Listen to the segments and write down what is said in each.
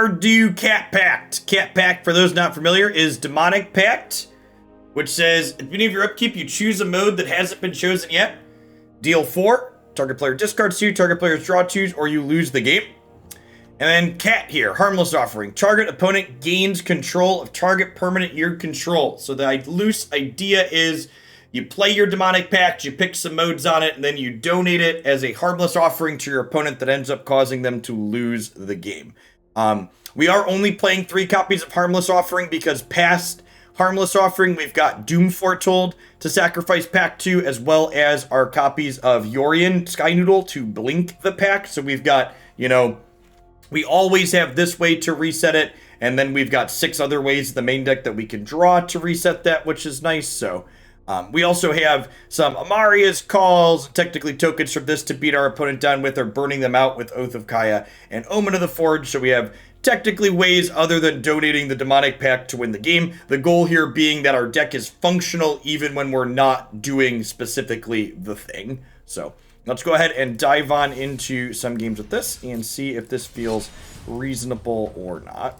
Mardu Cat Pact. Cat Pact, for those not familiar, is Demonic Pact, which says at the beginning of your upkeep, you choose a mode that hasn't been chosen yet. Deal 4. Target player discards 2, target players draw 2, or you lose the game. And then Cat here, Harmless Offering. Target opponent gains control of target permanent you control. So the loose idea is you play your Demonic Pact, you pick some modes on it, and then you donate it as a Harmless Offering to your opponent that ends up causing them to lose the game. We are only playing 3 copies of Harmless Offering because past Harmless Offering, we've got Doom Foretold to sacrifice Pack 2, as well as our copies of Yorion, Sky Noodle to blink the pack. So we've got, you know, we always have this way to reset it, and then we've got 6 other ways in the main deck that we can draw to reset that, which is nice. So we also have some Emeria's calls, technically tokens from this to beat our opponent down with, or burning them out with Oath of Kaya and Omen of the Forge. So we have technically ways other than donating the Demonic Pact to win the game. The goal here being that our deck is functional even when we're not doing specifically the thing. So let's go ahead and dive on into some games with this and see if this feels reasonable or not.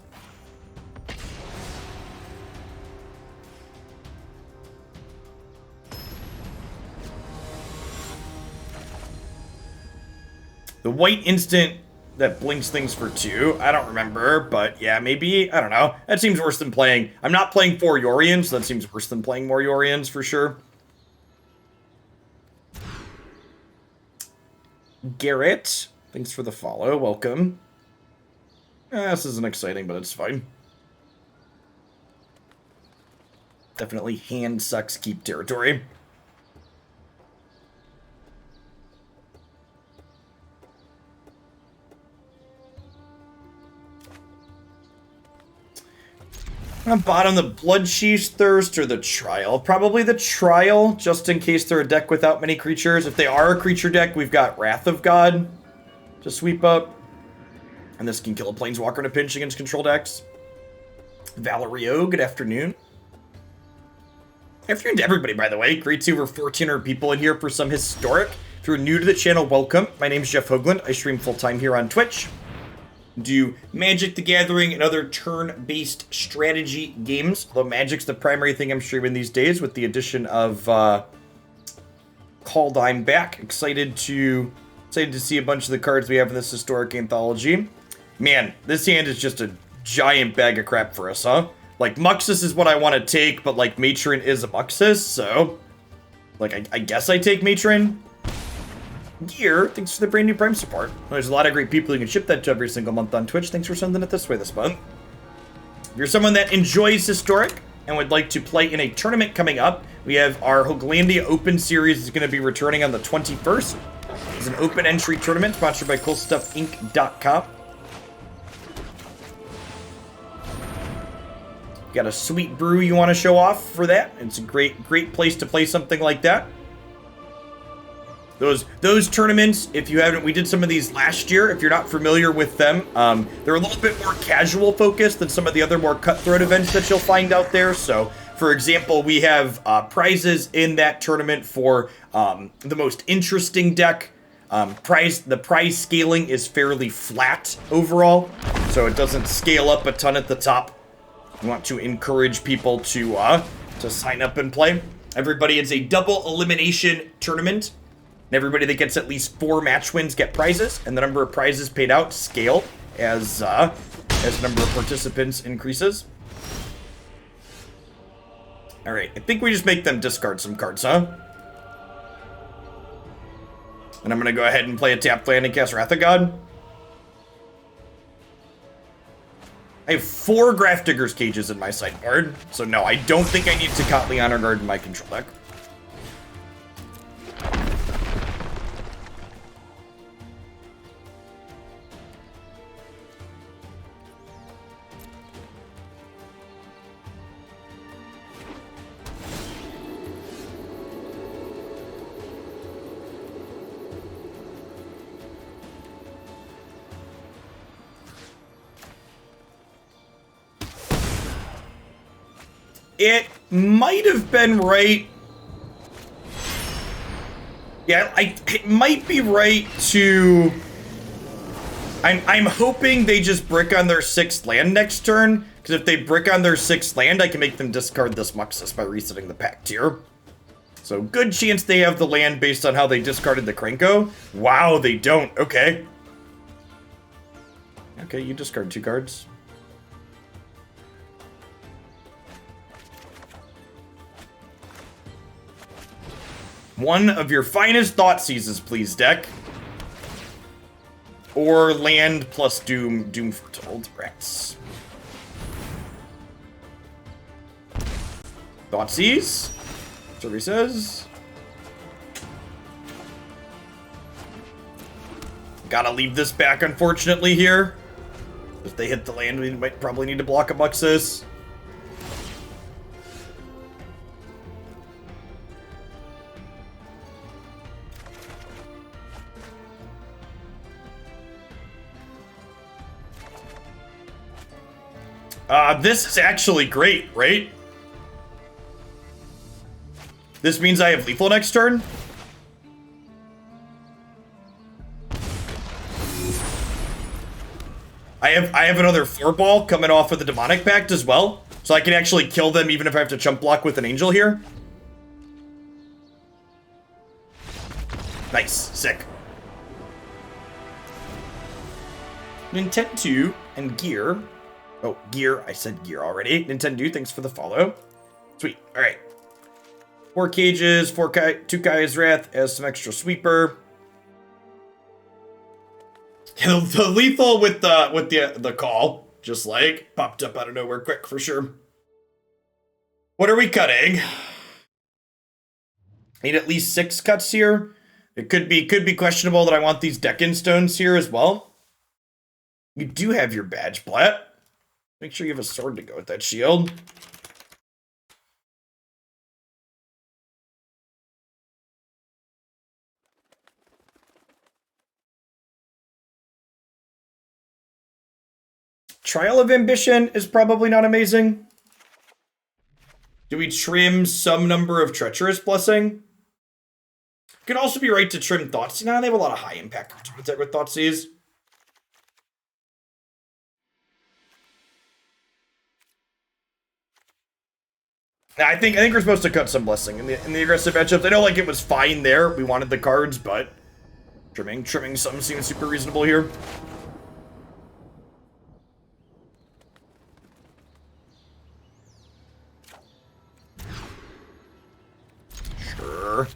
The white instant that blinks things for 2. I don't remember, but yeah, maybe. I don't know. That seems worse than playing. I'm not playing 4 Yorions, so that seems worse than playing more Yorions for sure. Garrett, thanks for the follow. Welcome. This isn't exciting, but it's fine. Definitely hand sucks keep territory. I'm bottom the Bloodchief's Thirst or the Trial. Probably the Trial, just in case they're a deck without many creatures. If they are a creature deck, we've got Wrath of God to sweep up. And this can kill a Planeswalker in a pinch against control decks. Valerio, good afternoon. Afternoon to everybody, by the way. Great to see over 1,400 people in here for some historic. If you're new to the channel, welcome. My name's Jeff Hoagland. I stream full-time here on Twitch. Do Magic the Gathering and other turn-based strategy games. Although Magic's the primary thing I'm streaming these days with the addition of Kaldheim back. Excited to see a bunch of the cards we have in this historic anthology. Man, this hand is just a giant bag of crap for us, huh? Like, Muxus is what I want to take, but, like, Matron is a Muxus, so... Like, I guess I take Matron. Gear, thanks for the brand new Prime support. There's a lot of great people who can ship that to every single month on Twitch. Thanks for sending it this way this month. If you're someone that enjoys Historic and would like to play in a tournament coming up, we have our Hoaglandia Open Series is going to be returning on the 21st. It's an open entry tournament sponsored by CoolStuffInc.com. Got a sweet brew you want to show off for that? It's a great place to play something like that. Those tournaments, if you haven't, we did some of these last year. If you're not familiar with them, they're a little bit more casual focused than some of the other more cutthroat events that you'll find out there. So, for example, we have prizes in that tournament for the most interesting deck. The prize scaling is fairly flat overall, so it doesn't scale up a ton at the top. We want to encourage people to sign up and play. Everybody, it's a double elimination tournament. And everybody that gets at least 4 match wins get prizes, and the number of prizes paid out scale as the number of participants increases. All right, I think we just make them discard some cards, huh? And I'm going to go ahead and play a tap land and cast Wrath of God. I have 4 Grafdigger's Cages in my sideboard, so no, I don't think I need to Cotley Honor Guard in my control deck. It might have been right. Yeah, it might be right to I'm hoping they just brick on their 6th land next turn, because if they brick on their 6th land, I can make them discard this Muxus by resetting the pact here. So good chance they have the land based on how they discarded the Krenko. Wow, they don't. Okay. Okay, you discard 2 cards. One of your finest Thoughtseizes, please, deck. Or land plus Doom Foretold. Rats. Thoughtseize. Survey says. Gotta leave this back, unfortunately, here. If they hit the land, we might probably need to block a Muxus. This is actually great, right? This means I have lethal next turn? I have another 4-ball coming off of the Demonic Pact as well. So I can actually kill them even if I have to chump block with an angel here. Nice. Sick. Nintendo and Gear. Oh, Gear. I said Gear already. Nintendo, thanks for the follow. Sweet. All right. 4 cages, 2 Kai's Wrath as some extra sweeper. The lethal with the call, just like popped up out of nowhere quick for sure. What are we cutting? Need at least 6 cuts here. It could be questionable that I want these Deccan stones here as well. You do have your badge, Blatt. Make sure you have a sword to go with that shield. Trial of Ambition is probably not amazing. Do we trim some number of Treacherous Blessing? Could also be right to trim Thoughtseize. Now they have a lot of high impact return with Thoughtseize. I think we're supposed to cut some Blessing in the aggressive matchups. I know like it was fine there. We wanted the cards, but trimming some seems super reasonable here. Sure.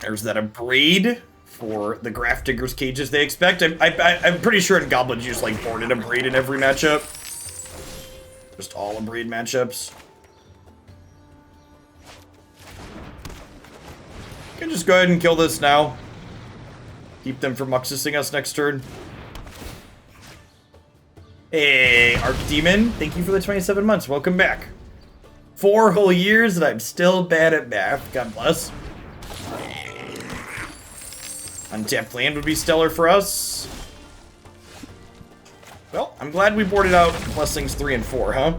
There's that a braid for the Graph Digger's cages they expect. I'm pretty sure in Goblins you just like boarded a braid in every matchup. Just all a braid matchups. You can just go ahead and kill this now. Keep them from Muxusing us next turn. Hey, Archdemon, thank you for the 27 months. Welcome back. 4 whole years and I'm still bad at math. God bless. Untapped land would be stellar for us. Well, I'm glad we boarded out Blessings 3 and 4, huh?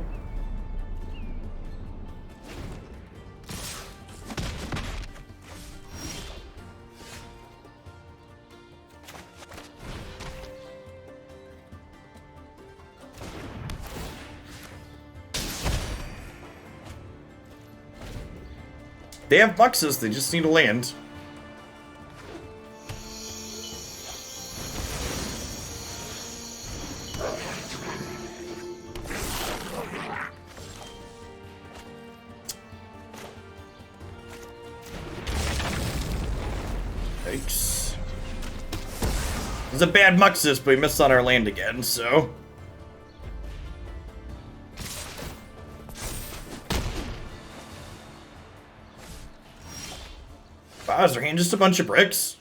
They have Muxus, they just need a land. Yikes. It was a bad Muxus, but we missed on our land again, so... Wow, is their hand just a bunch of bricks?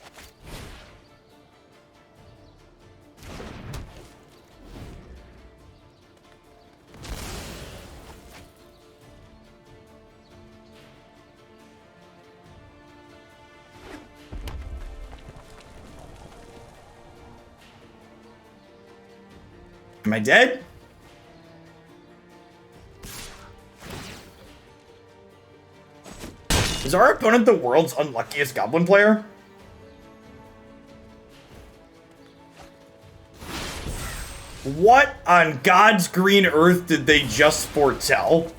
Am I dead? Is our opponent the world's unluckiest goblin player? What on God's green earth did they just foretell?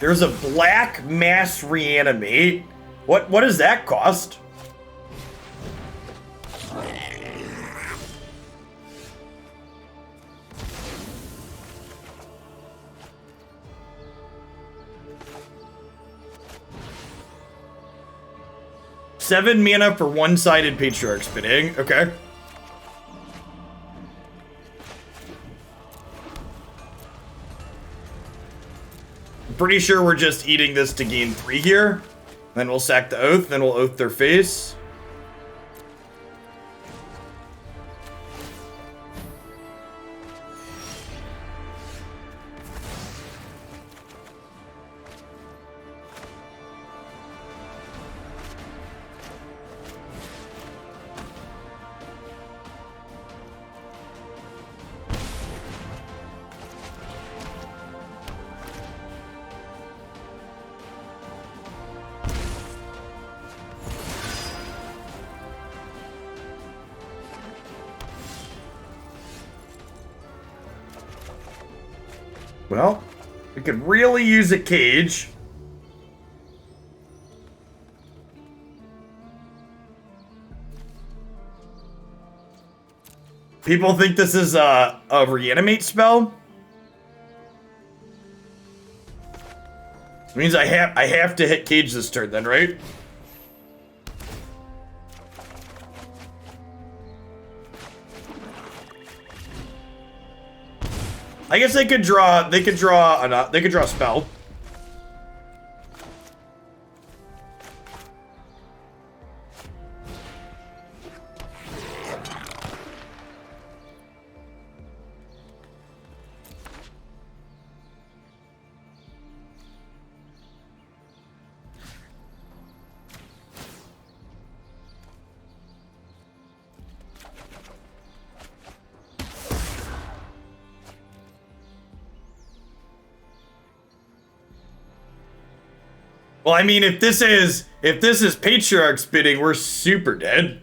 There's a black mass reanimate. What does that cost? Seven mana for one-sided Patriarch spinning. Okay. Pretty sure we're just eating this to gain 3 here. Then we'll sack the Oath, then we'll Oath their face. Well, we could really use a cage. People think this is a reanimate spell. It means I have to hit cage this turn then, right? I guess they could draw a spell. Well, I mean, if this is Patriarch spinning, we're super dead.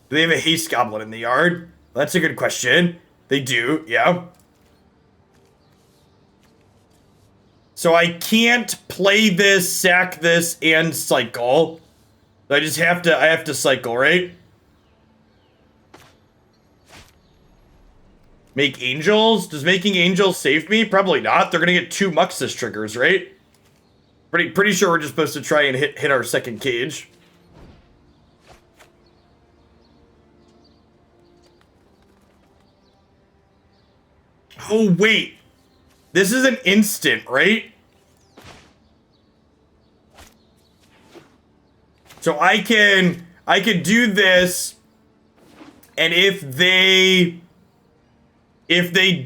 Do they have a haste goblin in the yard? That's a good question. They do, yeah. So I can't play this, sack this, and cycle. I just have to cycle, right? Make angels? Does making angels save me? Probably not. They're gonna get 2 Muxus triggers, right? Pretty sure we're just supposed to try and hit our second cage. Oh wait. This is an instant, right? So I can do this, and if they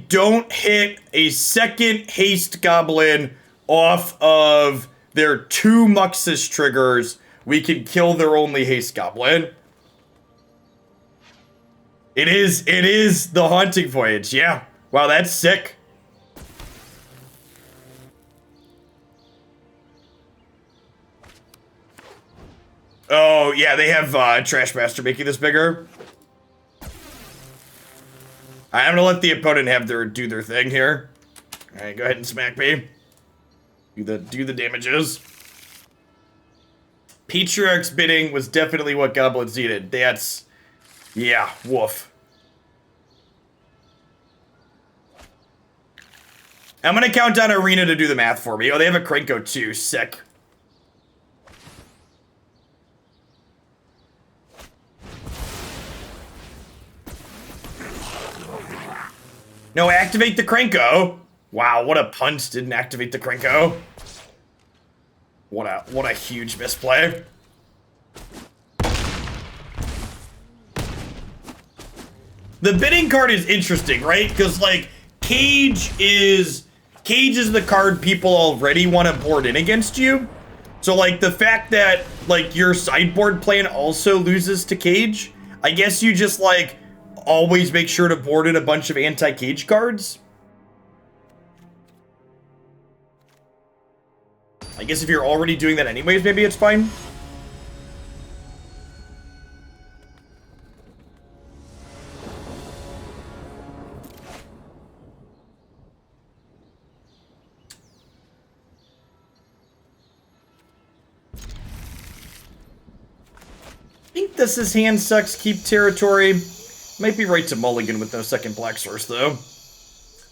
don't hit a second haste goblin off of their 2 Muxus triggers, we can kill their only haste goblin. It is the Haunting Voyage, yeah. Wow, that's sick. Oh, yeah, they have Trash Master making this bigger. I'm gonna let the opponent have do their thing here. Alright, go ahead and smack me. Do the damages. Patriarch's bidding was definitely what Goblins needed. That's... yeah, woof. I'm gonna count down Arena to do the math for me. Oh, they have a Krenko too. Sick. No, activate the Krenko. Wow, what a punt. Didn't activate the Krenko. What a huge misplay. The bidding card is interesting, right? Because, like, Cage is the card people already want to board in against you. So, like, the fact that, like, your sideboard plan also loses to Cage, I guess you just, like, always make sure to board in a bunch of anti-Cage cards. I guess if you're already doing that anyways, maybe it's fine. I think this is hand sucks, keep territory. Might be right to mulligan with no second black source, though.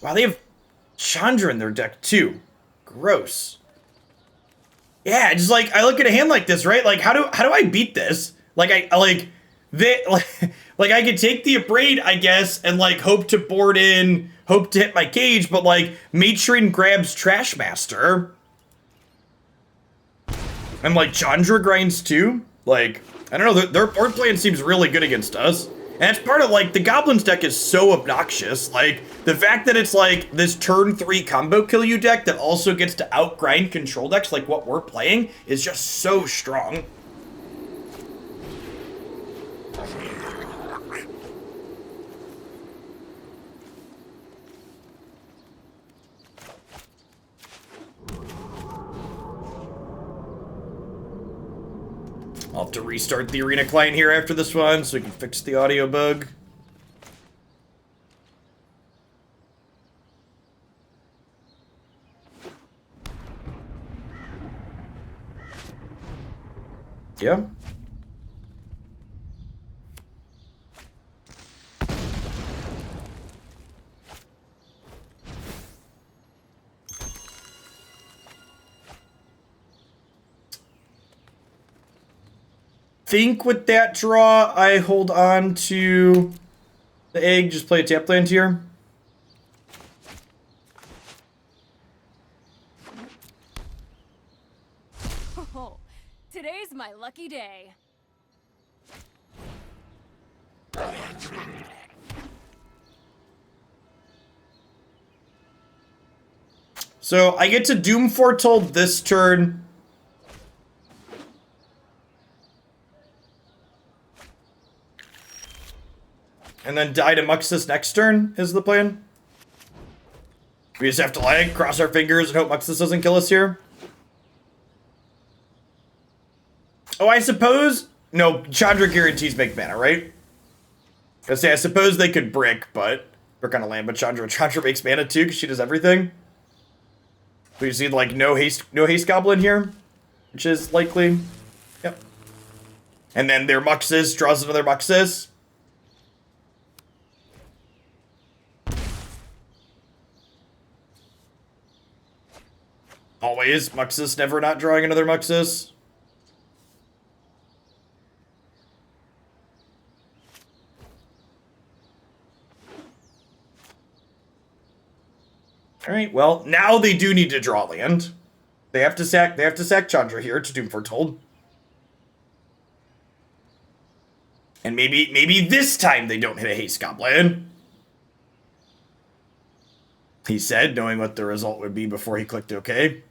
Wow, they have Chandra in their deck, too. Gross. Yeah, just like, I look at a hand like this, right? Like, how do I beat this? Like, I could take the Abrade, I guess, and, like, hope to board in, hope to hit my Cage, but, like, Matron grabs Trashmaster. And, like, Chandra grinds, too. Like, I don't know, their board plan seems really good against us. And it's part of, like, the Goblins deck is so obnoxious. Like, the fact that it's, like, this turn 3 combo kill you deck that also gets to outgrind control decks like what we're playing is just so strong. I'll have to restart the Arena client here after this one so we can fix the audio bug. Yeah. Think with that draw, I hold on to the egg, just play a tap land here. Oh, today's my lucky day. So I get to Doom Foretold this turn. And then die to Muxus next turn is the plan. We just have to like cross our fingers and hope Muxus doesn't kill us here. Oh, I suppose... no, Chandra guarantees make mana, right? I say, I suppose they could brick, but... brick on a land, but Chandra makes mana too, because she does everything. We just need, like, no haste goblin here, which is likely. Yep. And then their Muxus draws another Muxus. Always. Muxus never not drawing another Muxus. Alright, well, now they do need to draw land. They have to sack Chandra here to Doom Foretold. And maybe this time they don't hit a haste goblin. He said, knowing what the result would be before he clicked OK.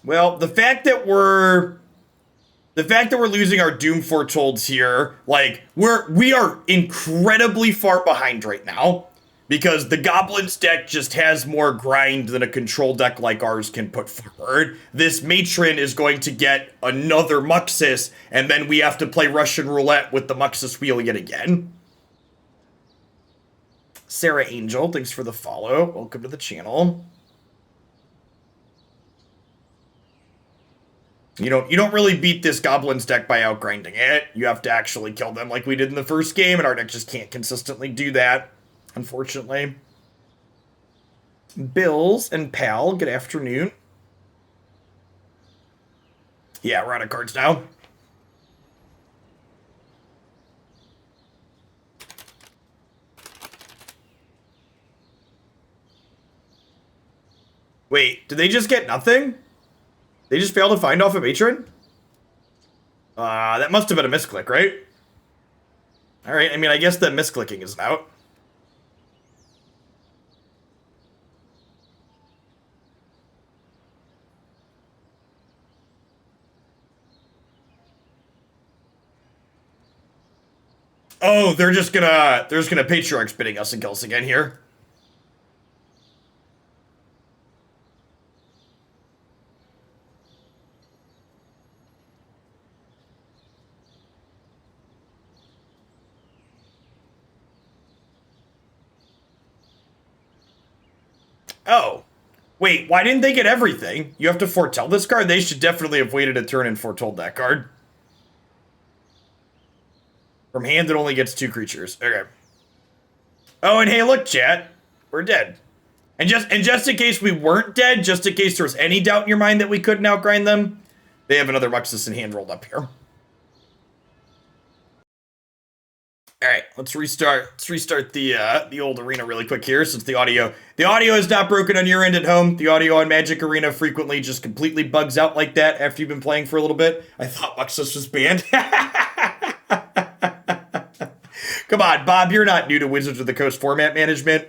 Well, the fact that we're losing our Doom Foretolds here, like, we are incredibly far behind right now. Because the Goblins deck just has more grind than a control deck like ours can put forward. This Matron is going to get another Muxus, and then we have to play Russian roulette with the Muxus wheel yet again. Sarah Angel, thanks for the follow. Welcome to the channel. You don't really beat this Goblins deck by outgrinding it. You have to actually kill them like we did in the first game, and our deck just can't consistently do that, unfortunately. Bills and Pal, good afternoon. Yeah, we're out of cards now. Wait, did they just get nothing? They just failed to find off a matron? That must have been a misclick, right? Alright, I mean, I guess that misclicking is out. Oh, they're just gonna Patriarch spitting us and kill us again here. Oh, wait, why didn't they get everything? You have to foretell this card? They should definitely have waited a turn and foretold that card. From hand, it only gets 2 creatures. Okay. Oh, and hey, look, chat. We're dead. And just in case we weren't dead, just in case there was any doubt in your mind that we couldn't outgrind them, they have another Muxus in hand rolled up here. All right, let's restart. Let's restart the old arena really quick here, since the audio is not broken on your end at home. The audio on Magic Arena frequently just completely bugs out like that after you've been playing for a little bit. I thought Muxus was banned. Come on, Bob, you're not new to Wizards of the Coast format management.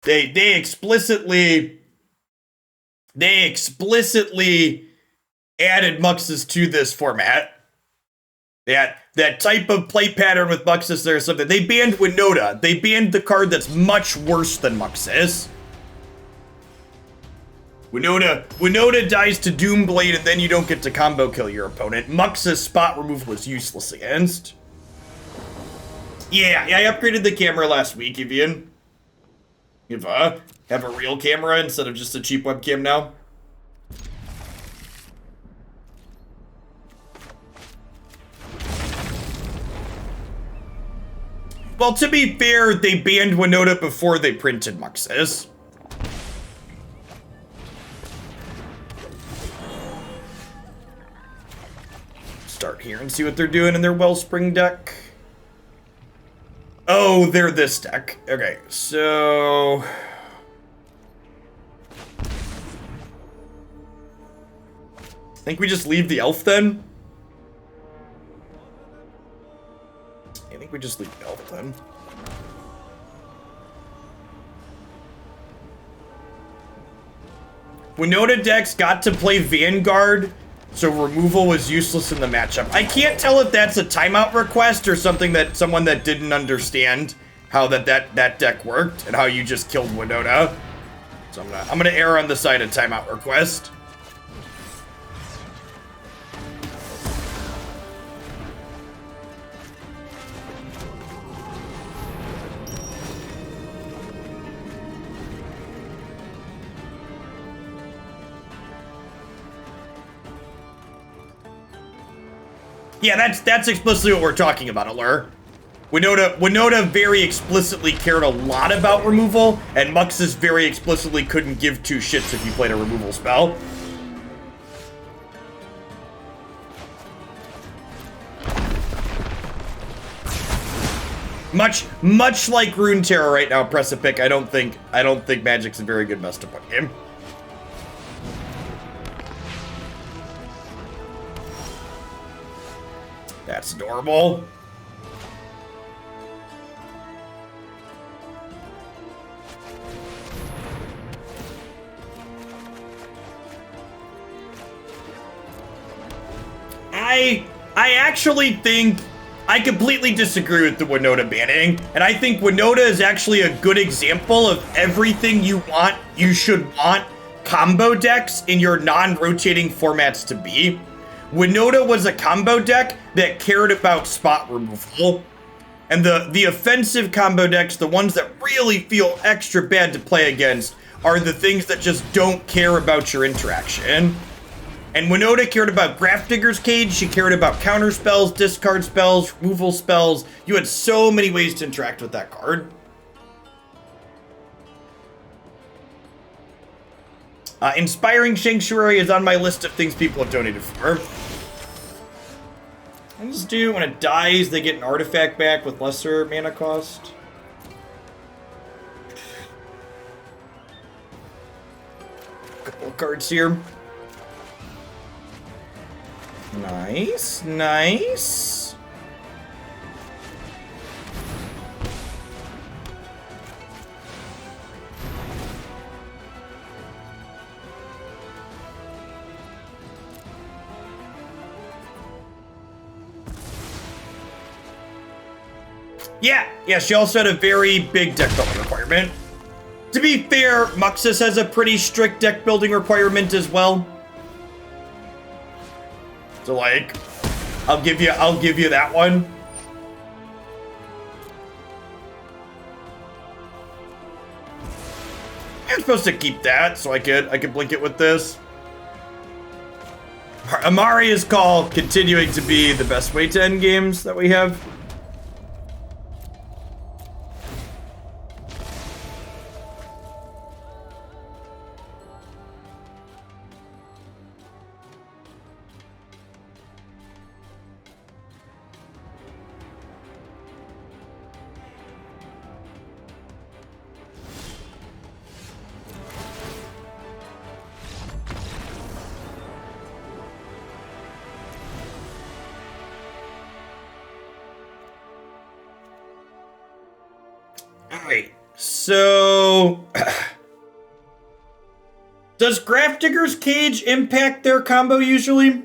They explicitly added Muxus to this format. That type of play pattern with Muxus, there's something. They banned Winota. They banned the card that's much worse than Muxus. Winota dies to Doomblade, and then you don't get to combo kill your opponent. Muxus spot removal is useless against. Yeah, I upgraded the camera last week, Evian. You have a real camera instead of just a cheap webcam now. Well, to be fair, they banned Winota before they printed Muxus. Start here and see what they're doing in their Wellspring deck. Oh, they're this deck. Okay, so... I think we just leave the elf then? I think we just leave the elf then. Winota decks got to play Vanguard, so removal was useless in the matchup. I can't tell if that's a timeout request or something that someone that didn't understand how that deck worked and how you just killed Winota. So I'm gonna err on the side of timeout request. Yeah, that's explicitly what we're talking about, Allure. Winota very explicitly cared a lot about removal, and Muxus very explicitly couldn't give 2 shits if you played a removal spell. Much like Rune Terror right now, press a pick. I don't think Magic's a very good mess to put in. That's adorable. I actually think I completely disagree with the Winota banning, and I think Winota is actually a good example of everything you should want combo decks in your non-rotating formats to be. Winota was a combo deck that cared about spot removal, and the offensive combo decks, the ones that really feel extra bad to play against, are the things that just don't care about your interaction. And Winota cared about Grafdigger's Cage, she cared about counter spells, discard spells, removal spells. You had so many ways to interact with that card. Inspiring Sanctuary is on my list of things people have donated for. I'll just do, when it dies, they get an artifact back with lesser mana cost. Couple of cards here. Nice, nice. Yeah, she also had a very big deck building requirement. To be fair, Muxus has a pretty strict deck building requirement as well. So like, I'll give you that one. I'm supposed to keep that so I could blink it with this. Emeria's Call continuing to be the best way to end games that we have. Alright, so does Grafdigger's Cage impact their combo usually?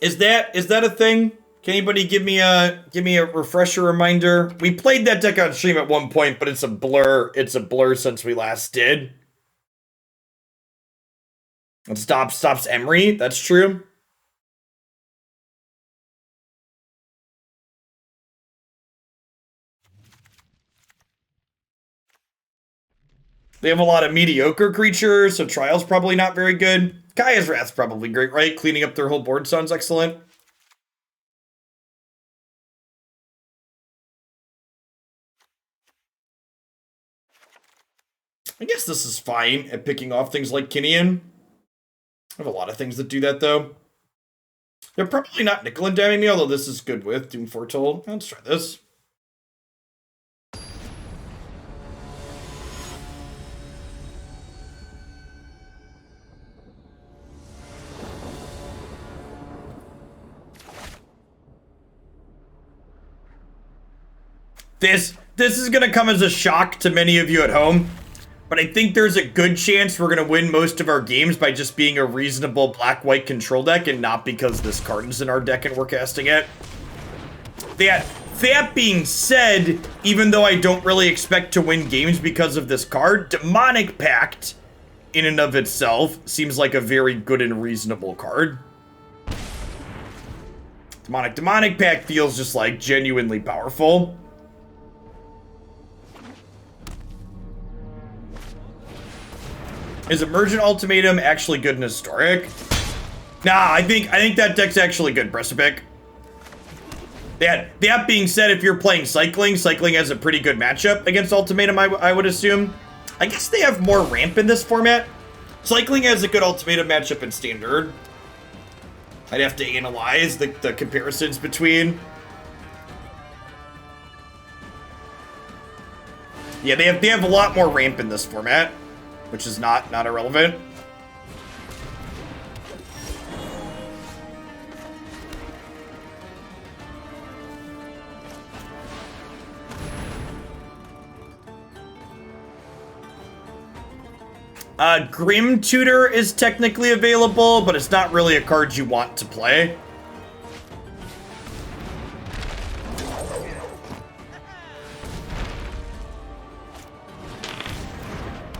Is that a thing? Can anybody give me a refresher reminder? We played that deck on stream at one point, but it's a blur. It's a blur since we last did. It stops Emery, that's true. They have a lot of mediocre creatures, so Trial's probably not very good. Kaya's Wrath's probably great, right? Cleaning up their whole board sounds excellent. I guess this is fine at picking off things like Gideon. I have a lot of things that do that, though. They're probably not nickel and diming me, although this is good with Doom Foretold. Let's try this. This is gonna come as a shock to many of you at home, but I think there's a good chance we're gonna win most of our games by just being a reasonable black-white control deck and not because this card is in our deck and we're casting it. That being said, even though I don't really expect to win games because of this card, Demonic Pact, in and of itself, seems like a very good and reasonable card. Demonic Pact feels just like genuinely powerful. Is Emergent Ultimatum actually good in Historic? Nah, I think that deck's actually good, Bresipic. That being said, if you're playing Cycling has a pretty good matchup against Ultimatum, I would assume. I guess they have more ramp in this format. Cycling has a good Ultimatum matchup in Standard. I'd have to analyze the comparisons between. Yeah, they have a lot more ramp in this format, which is not irrelevant. Grim Tutor is technically available, but it's not really a card you want to play.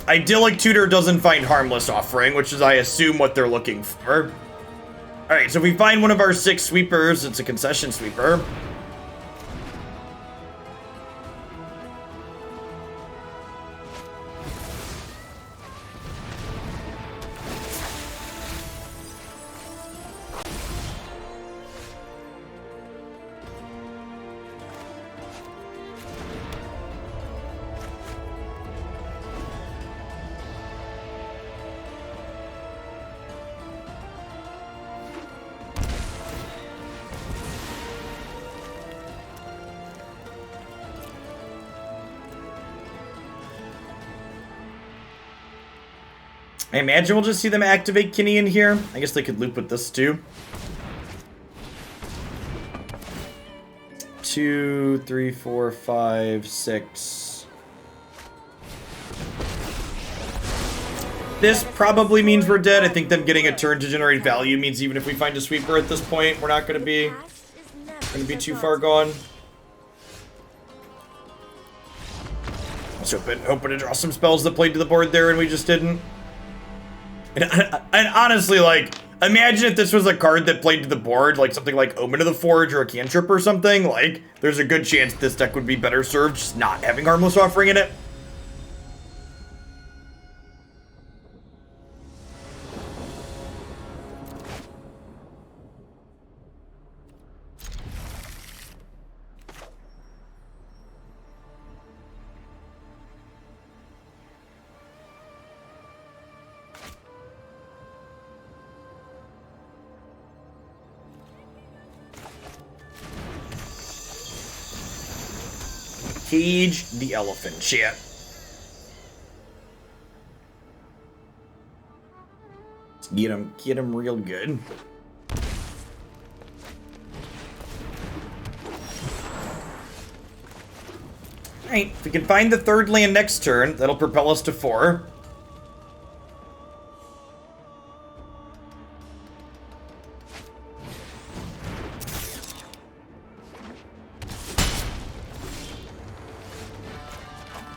Idyllic Tutor doesn't find Harmless Offering, which is, I assume, what they're looking for. Alright, so if we find one of our 6 sweepers, it's a concession sweeper. I imagine we'll just see them activate Kinney in here. I guess they could loop with this too. 2, 3, 4, 5, 6. This probably means we're dead. I think them getting a turn to generate value means even if we find a sweeper at this point, we're not going to be too far gone. Let's hoping to draw some spells that played to the board there and we just didn't. And honestly, like, imagine if this was a card that played to the board, like something like Omen of the Forge or a cantrip or something. Like, there's a good chance this deck would be better served just not having Harmless Offering in it. Cage the elephant, chat. Let's get him real good. Alright, if we can find the 3rd land next turn, that'll propel us to 4.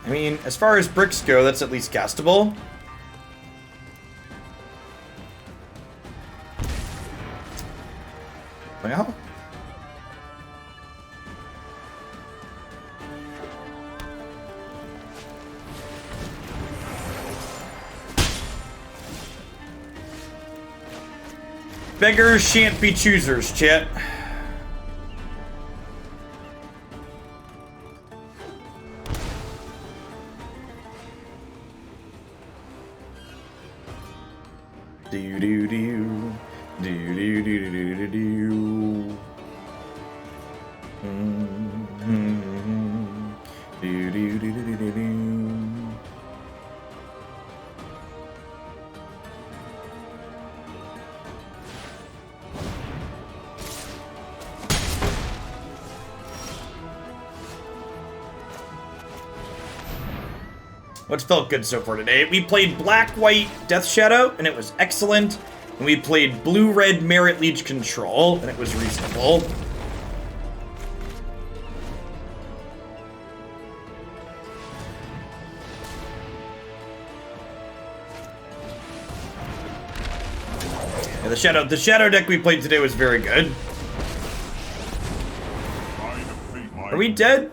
I mean, as far as bricks go, that's at least castable. Well. Beggars shan't be choosers, chat. Do do do do do do do do do. Do do do do do do. What's felt good so far today? We played Black-White Death Shadow, and it was excellent. And we played Blue-Red Merit Leech Control, and it was reasonable. Yeah, the Shadow deck we played today was very good. Are we dead?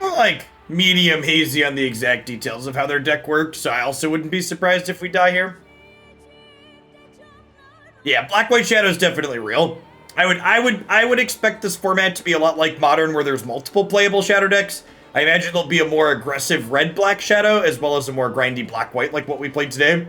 Like, medium hazy on the exact details of how their deck worked, so I also wouldn't be surprised if we die here. Yeah, Black-White Shadow is definitely real. I would expect this format to be a lot like Modern, where there's multiple playable Shadow decks. I imagine there'll be a more aggressive red-black Shadow, as well as a more grindy black-white, like what we played today.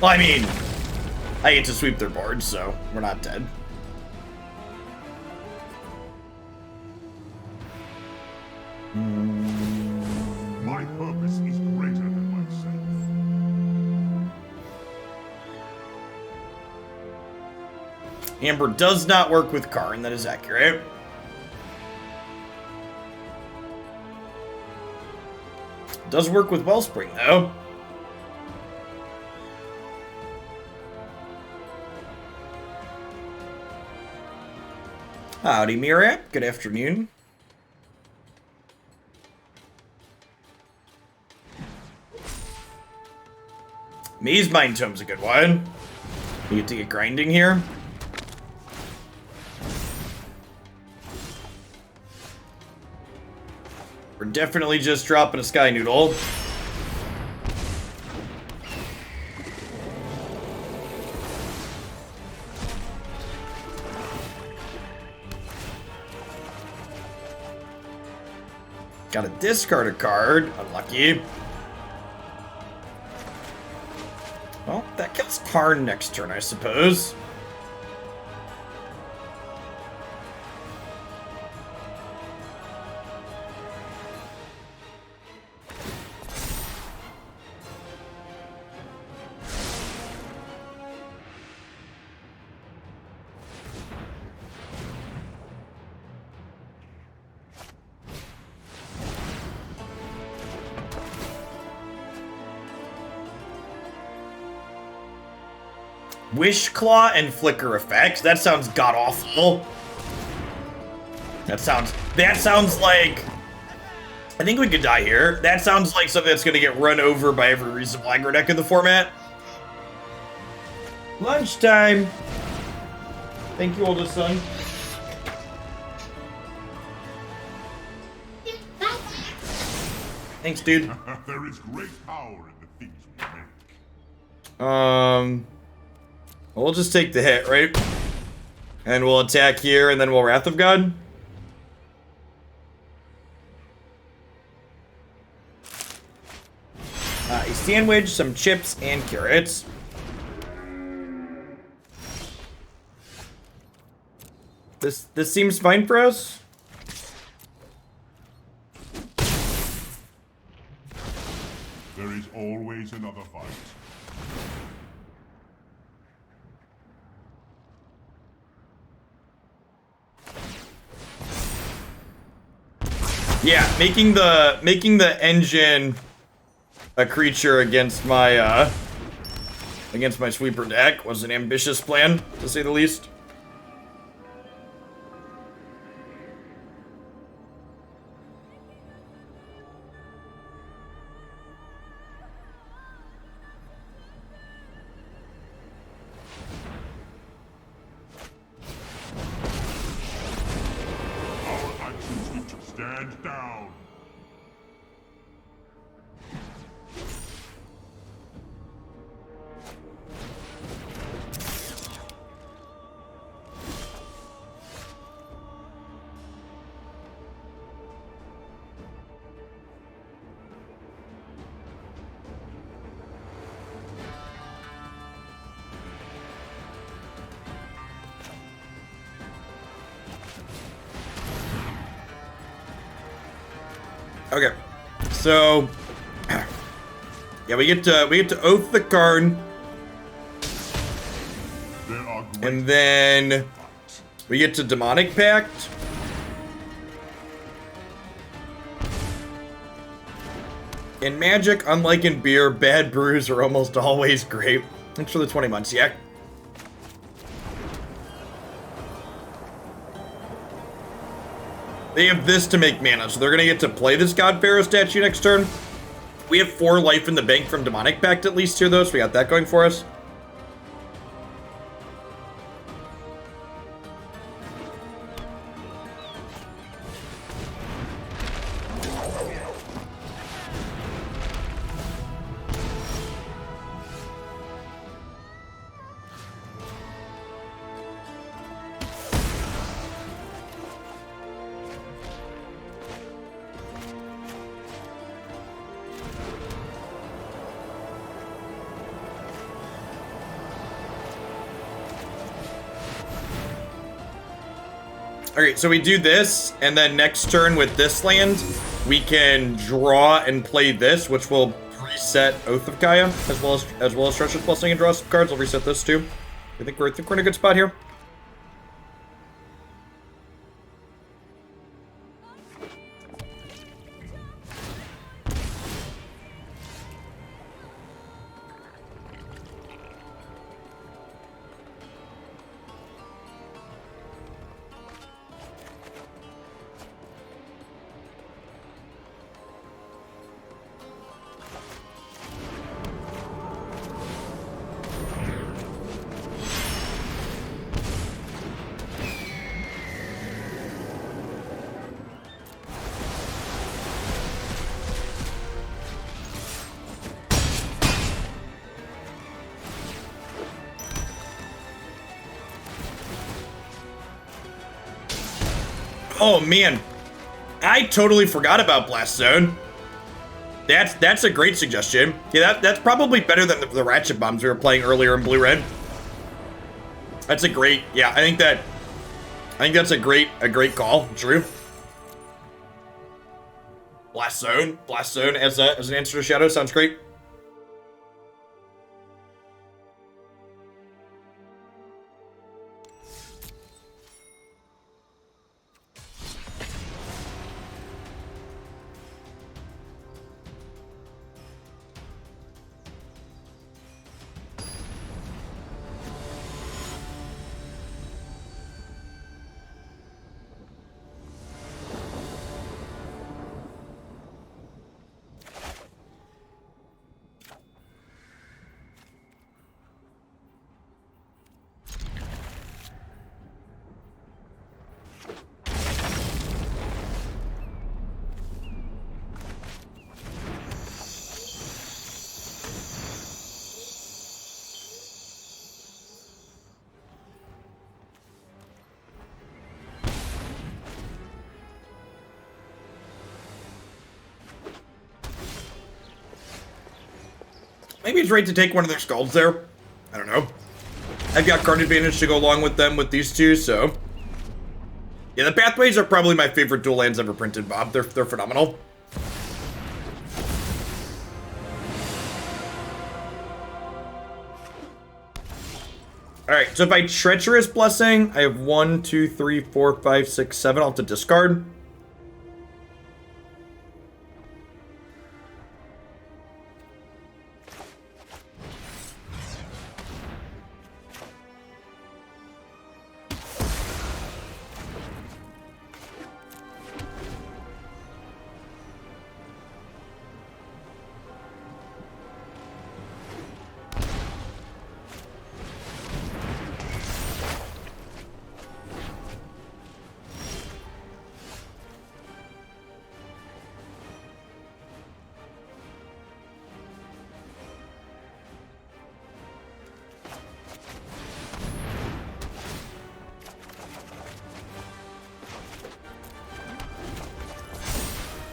Well, I mean, I get to sweep their board, so we're not dead. Amber does not work with Karn, that is accurate. Does work with Wellspring, though. Howdy, Mirak. Good afternoon. Maze Mind Tome's a good one. You get to get grinding here. We're definitely just dropping a Sky Noodle. Got to discard a card. Unlucky. Well, that kills Karn next turn, I suppose. Wish Claw and Flicker effects. That sounds god-awful. That sounds like... I think we could die here. That sounds like something that's going to get run over by every reasonable aggro deck in the format. Lunchtime. Thank you, oldest son. Thanks, dude. There is great power in the things we make. We'll just take the hit, right? And we'll attack here, and then we'll Wrath of God. A sandwich, some chips, and carrots. This seems fine for us. There is always another fight. Yeah, making the engine a creature against my sweeper deck was an ambitious plan, to say the least. Stand down. Okay, so yeah, we get to Oath the Karn, and then we get to Demonic Pact. In Magic, unlike in beer, bad brews are almost always great. Thanks for the 20 months, Yak. They have this to make mana, so they're going to get to play this God Pharaoh statue next turn. We have 4 life in the bank from Demonic Pact at least here, though, so we got that going for us. Okay, so we do this, and then next turn with this land, we can draw and play this, which will reset Oath of Gaia, as well as Treacherous Blessing and draw some cards. I'll reset this too. I think we're in a good spot here. Oh, man. I totally forgot about Blast Zone. That's a great suggestion. Yeah, that's probably better than the Ratchet Bombs we were playing earlier in Blue-Red. That's a great, yeah, I think that's a great call, Drew. Blast Zone as an answer to Shadow sounds great. Maybe it's right to take one of their skulls there. I don't know. I've got card advantage to go along with them with these two, so. Yeah, the Pathways are probably my favorite dual lands ever printed, Bob. They're phenomenal. Alright, so if I Treacherous Blessing, I have 1, 2, 3, 4, 5, 6, 7. I'll have to discard.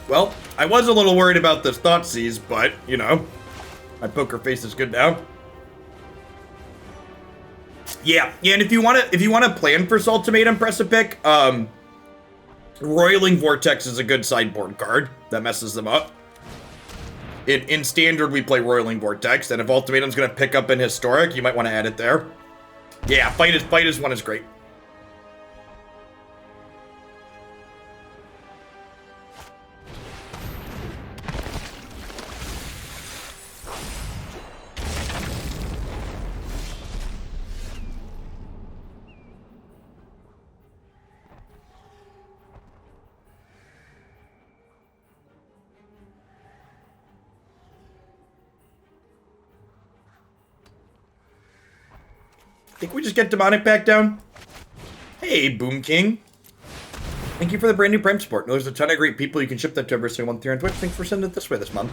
Well, I was a little worried about this Thoughtseize, but, you know, my poker face is good now. Yeah, and if you wanna plan for Ultimatum, press a pick. Roiling Vortex is a good sideboard card that messes them up. In Standard, we play Roiling Vortex, and if Ultimatum's gonna pick up in Historic, you might want to add it there. Yeah, fight is one is great. Think we just get Demonic Pact down? Hey, Boom King. Thank you for the brand new Prime support. There's a ton of great people you can ship that to every single month here on Twitch. Thanks for sending it this way this month.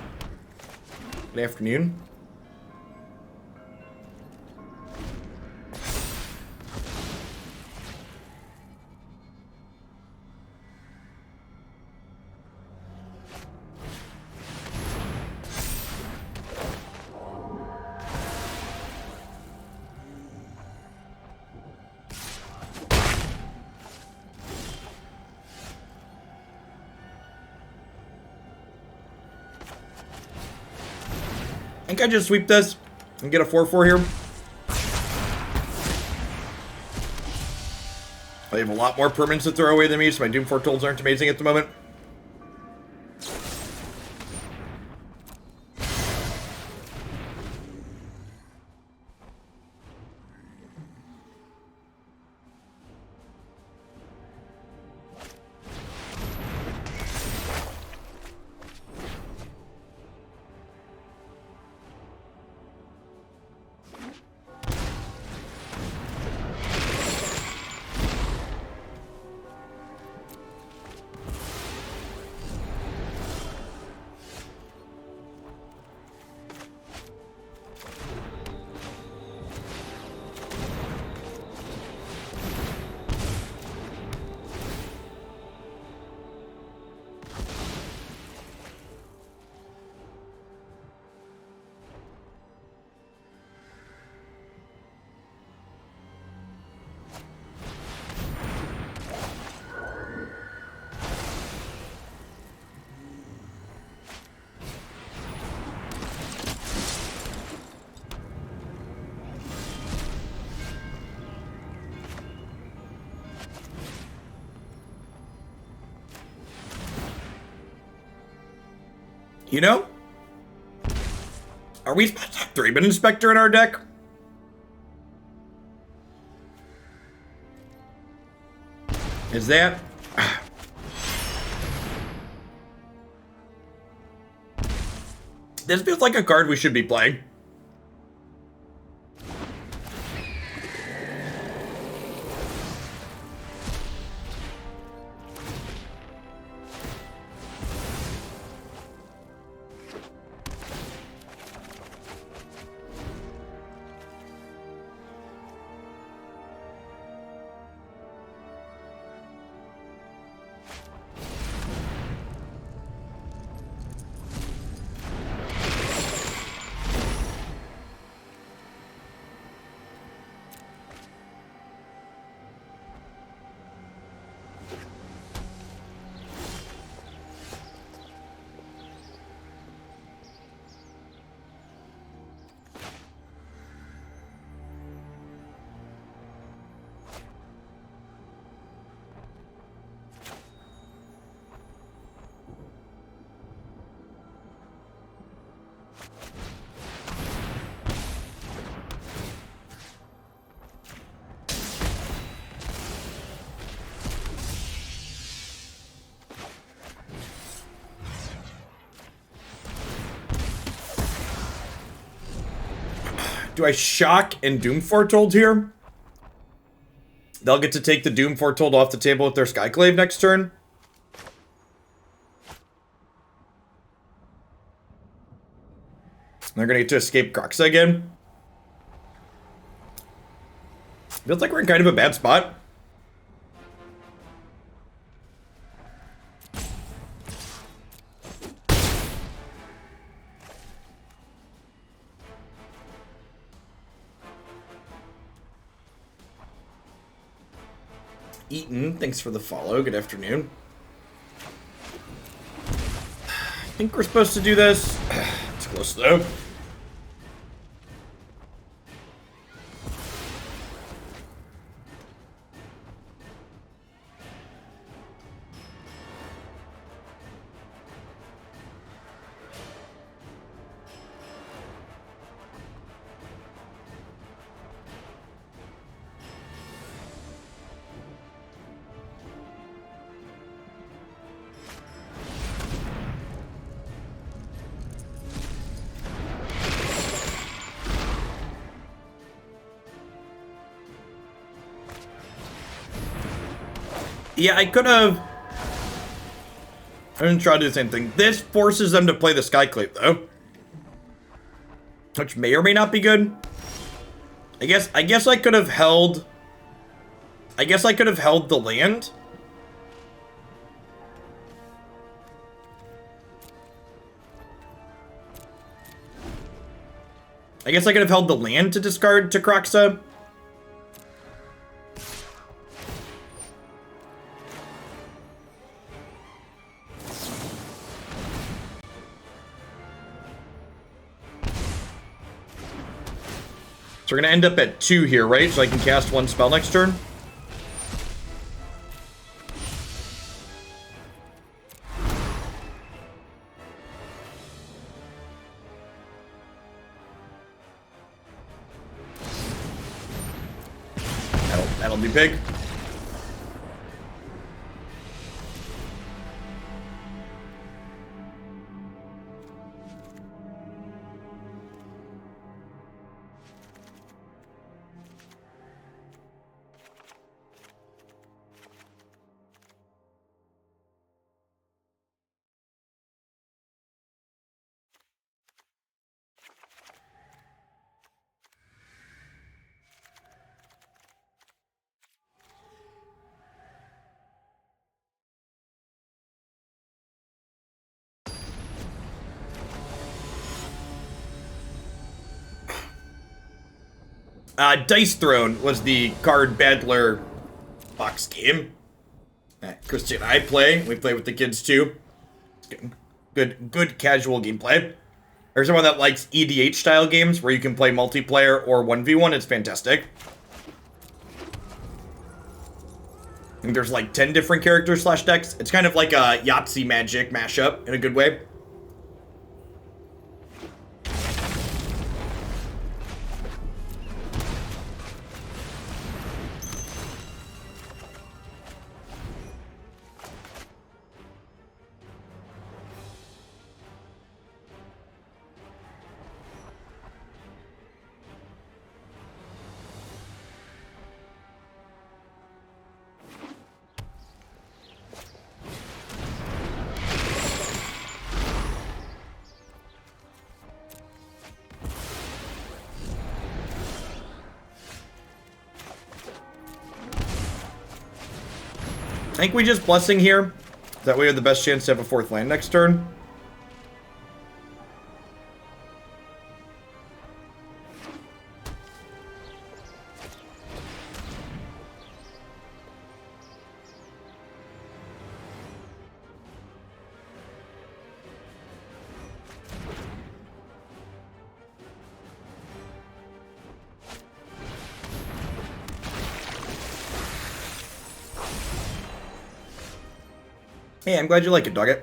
Good afternoon. I think I just sweep this and get a 4/4 here. I have a lot more permanents to throw away than me, so my Doom Foretold aren't amazing at the moment. You know? Are we supposed to have 3-man Inspector in our deck? Is that... This feels like a card we should be playing. Do I shock and Doom Foretold here? They'll get to take the Doom Foretold off the table with their Skyclave next turn. They're gonna get to escape Kroxa again. Feels like we're in kind of a bad spot. Eaton, thanks for the follow. Good afternoon. I think we're supposed to do this. It's close though. Yeah, I could have... I'm gonna try to do the same thing. This forces them to play the Skyclave, though. Which may or may not be good. I guess I could have held... I guess I could have held the land. I guess I could have held the land to discard to Kroxa. So we're going to end up at 2 here, right? So I can cast 1 spell next turn. That'll be big. Dice Throne was the card battler box game that Christy and I play. We play with the kids too. Good casual gameplay. There's someone that likes EDH style games where you can play multiplayer or 1v1. It's fantastic. I think there's like 10 different characters slash decks. It's kind of like a Yahtzee Magic mashup in a good way. I think we just Blessing here. That way we have the best chance to have a 4th land next turn. Hey, I'm glad you like it, Doggett.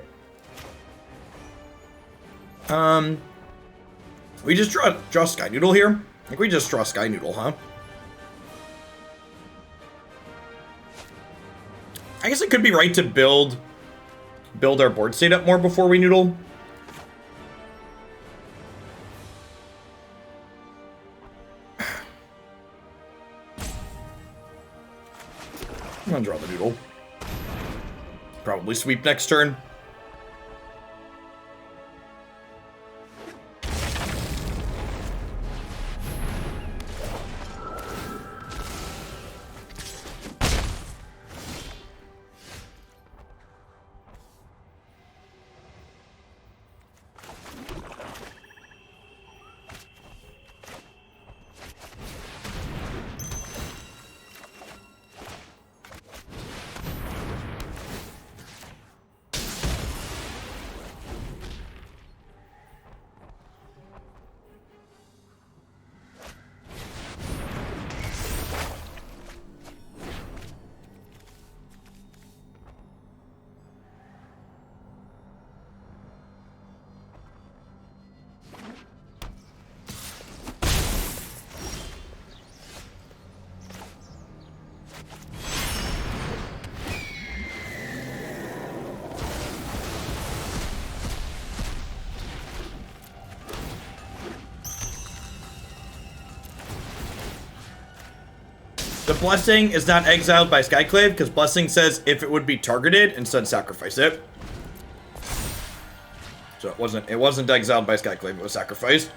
We just draw Sky Noodle here? I think we just draw Sky Noodle, huh? I guess it could be right to build our board state up more before we noodle. I'm gonna draw the noodle. Probably sweep next turn. The Blessing is not exiled by Skyclave because Blessing says if it would be targeted, instead sacrifice it. So it wasn't exiled by Skyclave, it was sacrificed.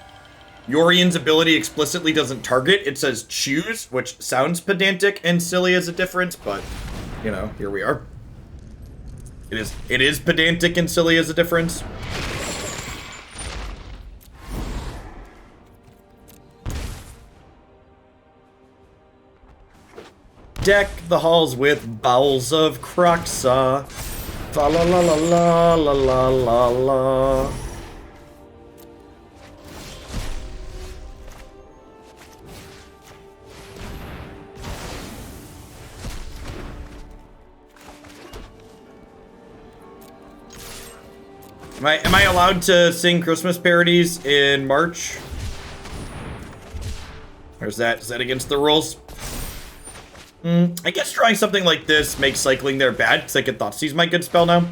Yorion's ability explicitly doesn't target, it says choose, which sounds pedantic and silly as a difference, but you know, here we are. It is pedantic and silly as a difference. Deck the halls with bowels of Croxa. Fa la la la la la la la. Am I allowed to sing Christmas parodies in March? Or is that against the rules? I guess trying something like this makes cycling there bad, because I can Thoughtseize my good spell now.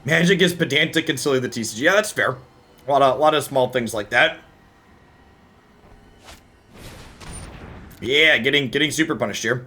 Magic is pedantic and silly, the TCG. Yeah, that's fair. A lot of small things like that. Yeah, getting super punished here.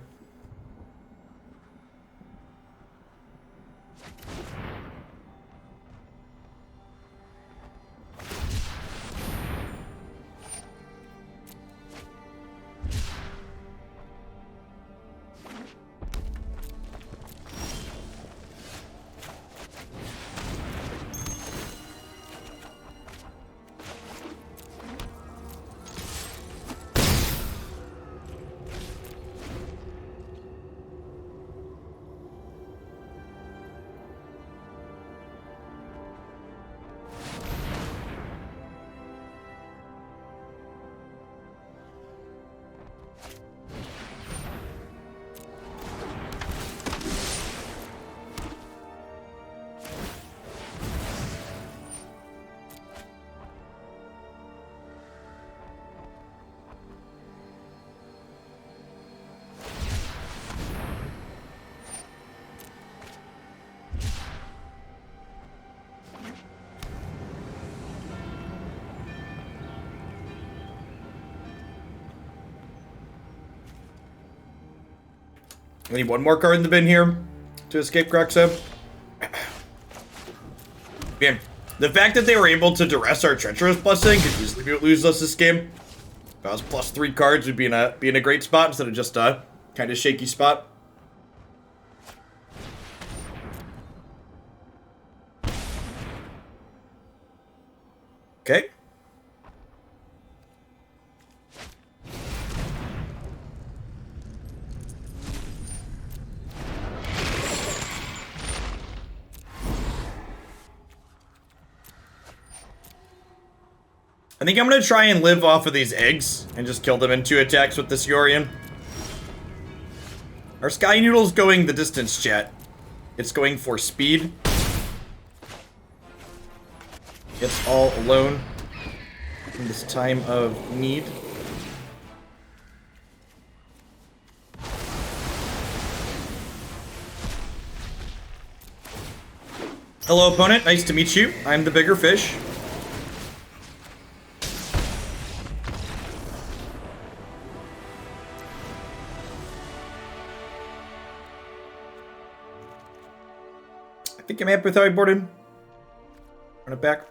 I need one more card in the bin here to escape Croxa. Man, the fact that they were able to duress our Treacherous Blessing could easily lose us this game. If I was +3 cards, would be in a great spot instead of just a kind of shaky spot. Okay. I think I'm gonna try and live off of these eggs and just kill them in 2 attacks with this Yorion. Our Sky Noodle's going the distance, chat. It's going for speed. It's all alone in this time of need. Hello, opponent. Nice to meet you. I'm the bigger fish. I think I'm happy with how I boarded. Run it back.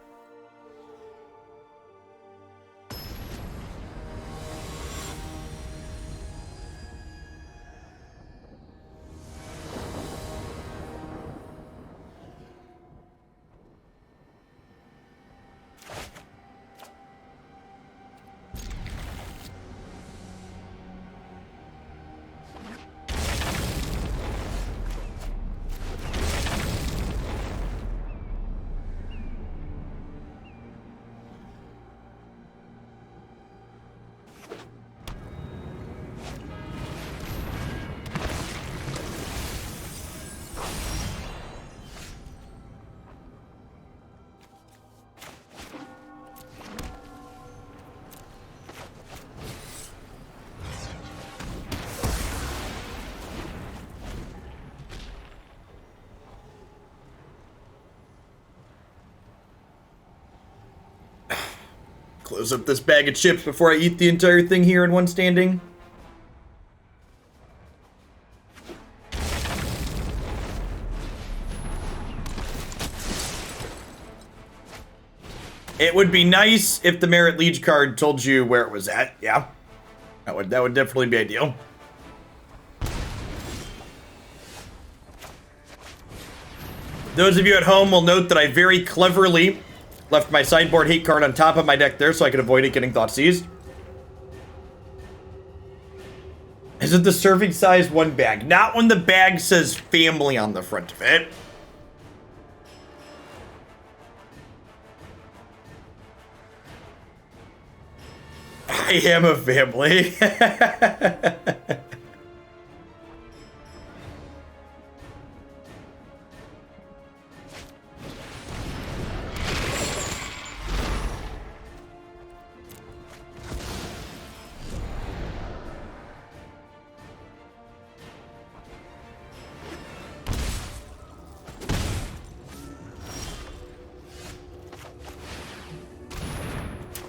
Close up this bag of chips before I eat the entire thing here in one standing. It would be nice if the Merit Liege card told you where it was at. Yeah, that would definitely be ideal. Those of you at home will note that I very cleverly left my sideboard hate card on top of my deck there so I could avoid it getting Thoughtseize. Is it the serving size 1 bag? Not when the bag says family on the front of it. I am a family.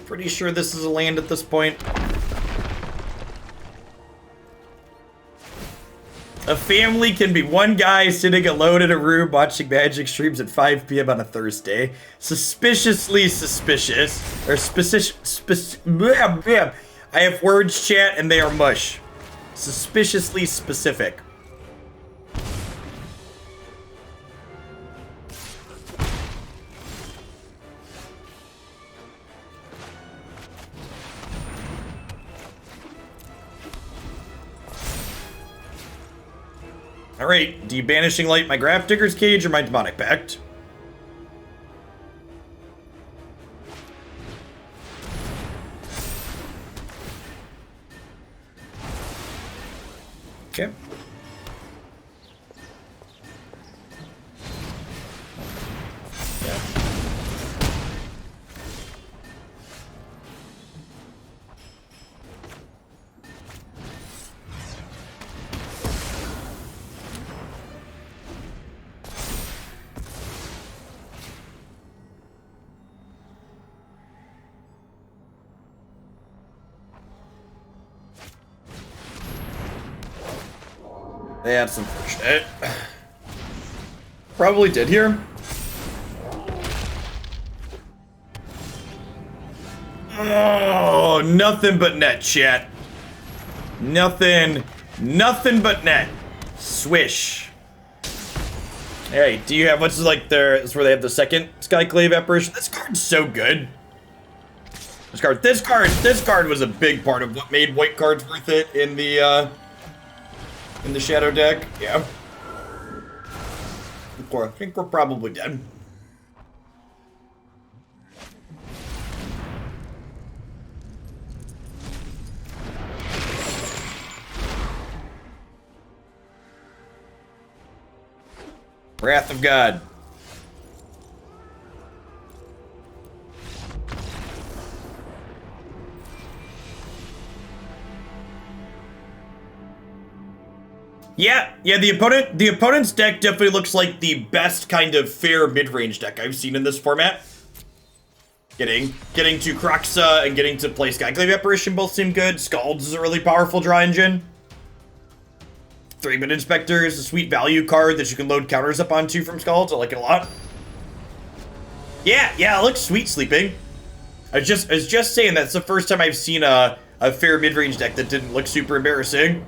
Pretty sure this is a land at this point. A family can be one guy sitting alone in a room watching Magic streams at 5 p.m. on a Thursday. Suspiciously suspicious. Or I have words, chat, and they are mush. Suspiciously specific. Alright, do you Banishing Light my Grafdigger's Cage or my Demonic Pact? Okay. That's unfortunate. Probably did here. Oh, nothing but net, chat. Nothing but net. Swish. Hey, do you have, what's like their, that's where they have the second Skyclave apparition? This card's so good. This card was a big part of what made white cards worth it in the shadow deck. Yeah. I think we're probably dead. Wrath of God. Yeah, the opponent's deck definitely looks like the best kind of fair mid-range deck I've seen in this format. Getting to Croxa and getting to play Skyclave Apparition both seem good. Scalds is a really powerful draw engine. 3-Minute Inspector is a sweet value card that you can load counters up onto from Scalds. I like it a lot. Yeah, it looks sweet sleeping. I was just saying that's the first time I've seen a fair mid-range deck that didn't look super embarrassing.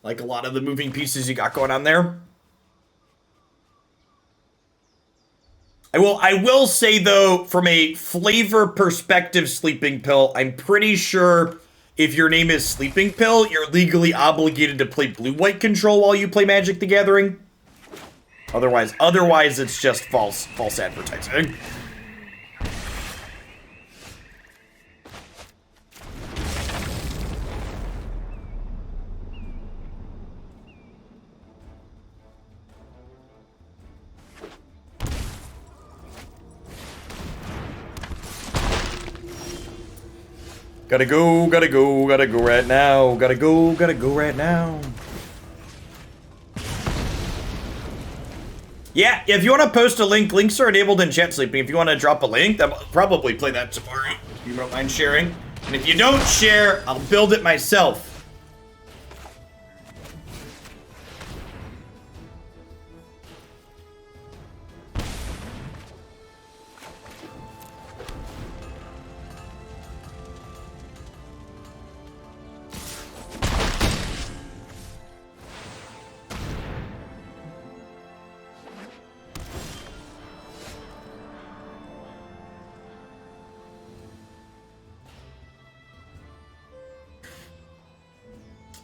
Like a lot of the moving pieces you got going on there. I will say though, from a flavor perspective, Sleeping Pill, I'm pretty sure if your name is Sleeping Pill, you're legally obligated to play blue-white control while you play Magic the Gathering. Otherwise it's just false advertising. Gotta go right now. Gotta go right now. Yeah, if you want to post a link, links are enabled in chat sleeping. If you want to drop a link, I'll probably play that tomorrow. If you don't mind sharing. And if you don't share, I'll build it myself.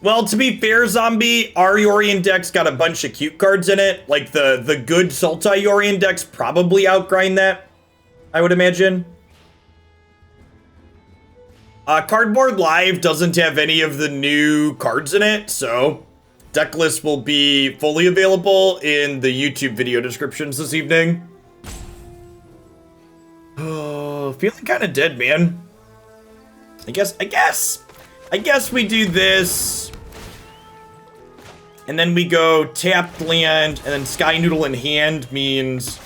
Well, to be fair, Zombie, our Yorion deck's got a bunch of cute cards in it. Like, the good Sultai Yorion decks probably outgrind that, I would imagine. Cardboard Live doesn't have any of the new cards in it, so deck list will be fully available in the YouTube video descriptions this evening. Oh, feeling kind of dead, man. I guess we do this. And then we go tapped land, and then Sky Noodle in hand means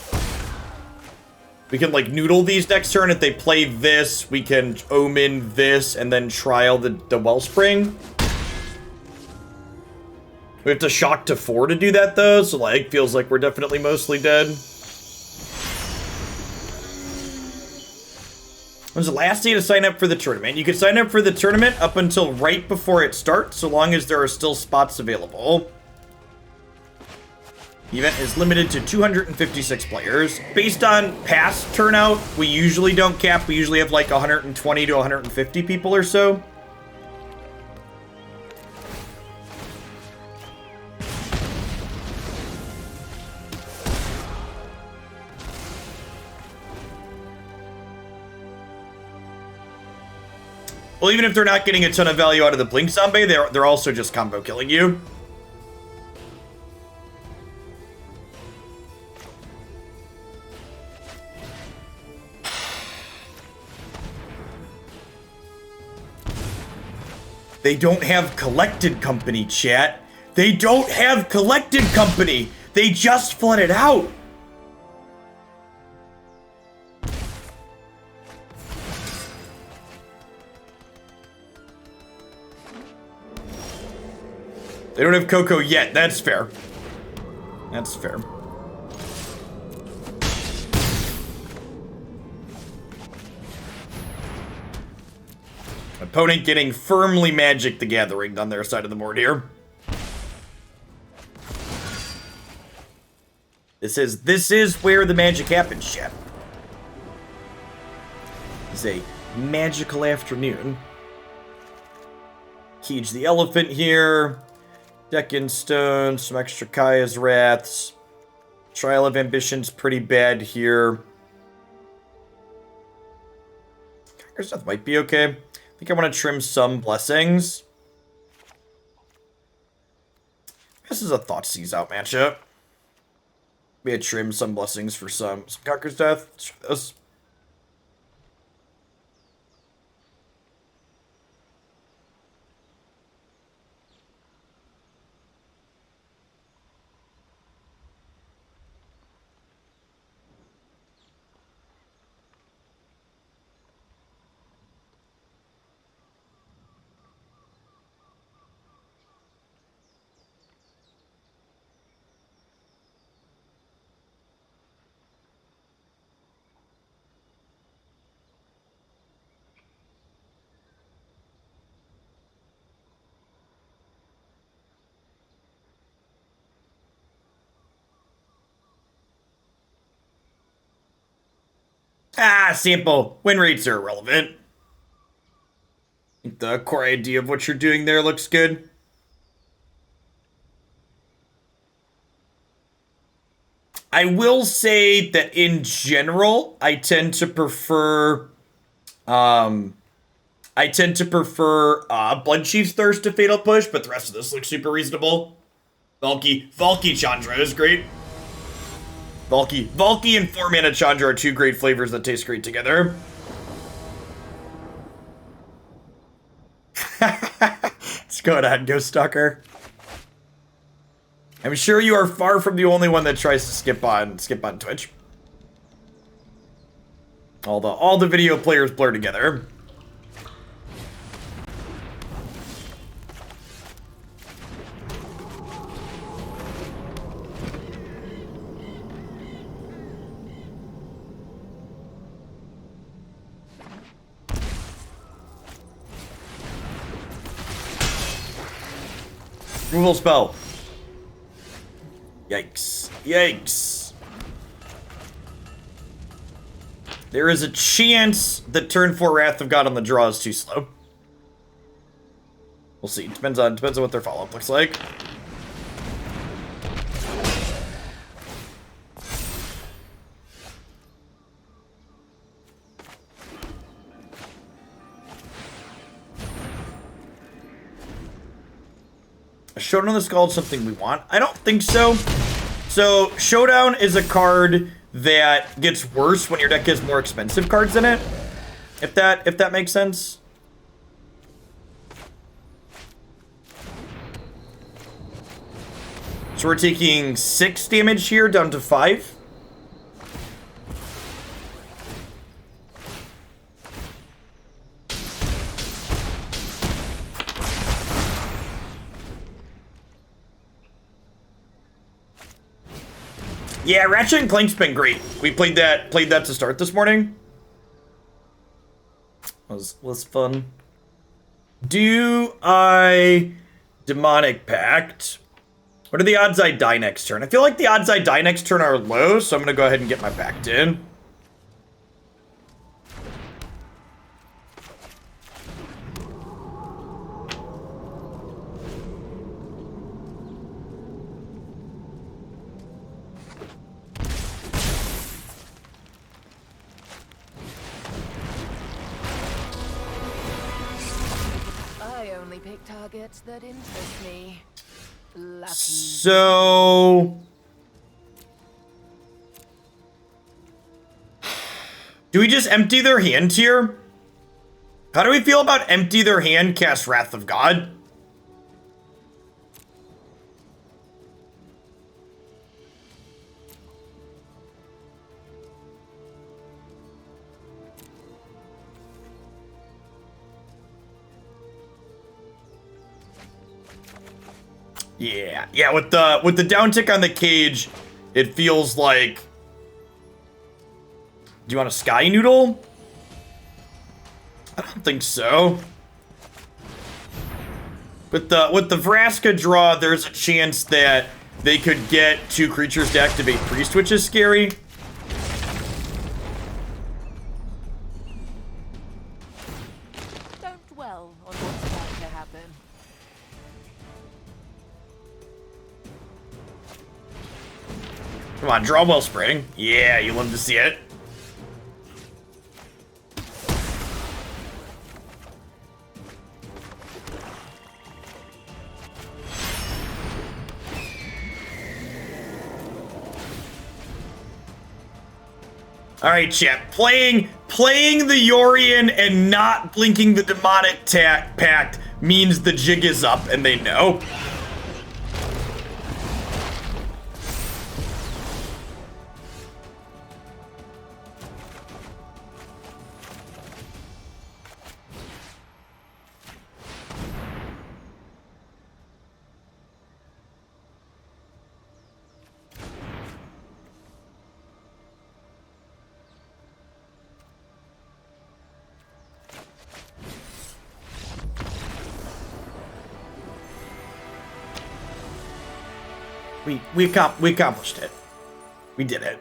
we can, like, noodle these next turn. If they play this, we can Omen this, and then trial the Wellspring. We have to shock to 4 to do that, though, so, like, feels like we're definitely mostly dead. When's the last day to sign up for the tournament? You can sign up for the tournament up until right before it starts, so long as there are still spots available. The event is limited to 256 players. Based on past turnout, we usually don't cap. We usually have like 120 to 150 people or so. Well, even if they're not getting a ton of value out of the Blink Zombie, they're also just combo killing you. They don't have Collected Company, chat. They don't have Collected Company. They just flooded out. They don't have Coco yet. That's fair. That's fair. Opponent getting firmly Magic the Gathering on their side of the board here. This is where the magic happens, chat. It's a magical afternoon. Cage the Elephant here. Deccan Stone, some extra Kaya's Wraths. Trial of Ambition's pretty bad here. Conqueror's Death might be okay. I think I want to trim some Blessings. This is a Thoughtseize out matchup. We had trim some Blessings for some Conqueror's Death. Let's try this. Sample. Win rates are irrelevant. I think the core idea of what you're doing there looks good. I will say that in general, I tend to prefer Bloodchief's Thirst to Fatal Push, but the rest of this looks super reasonable. Valki Chandra is great. Valki and 4-mana Chandra are two great flavors that taste great together. What's going on, Ghost Stalker? I'm sure you are far from the only one that tries to skip on Twitch. All the video players blur together. Removal spell. Yikes. There is a chance that turn 4 Wrath of God on the draw is too slow. We'll see. Depends on what their follow-up looks like. Showdown of the Skull is something we want? I don't think so. So, Showdown is a card that gets worse when your deck has more expensive cards in it. If that makes sense. So we're taking 6 damage here down to 5. Yeah, Ratchet and Clank's been great. We played that to start this morning. Was fun. Do I Demonic Pact? What are the odds I die next turn? I feel like the odds I die next turn are low, so I'm gonna go ahead and get my Pact in. Pick targets that interest me. Lucky. So, do we just empty their hand here? How do we feel about empty their hand, cast Wrath of God? Yeah, with the downtick on the cage, it feels like... Do you want a Sky Noodle? I don't think so. With the Vraska draw, there's a chance that they could get 2 creatures to activate Priest, which is scary. Don't dwell on what's about to happen. Come on, draw Wellspring. Yeah, you love to see it. All right, chat. Playing the Yorion and not blinking the Demonic Pact means the jig is up, and they know. We accomplished it. We did it.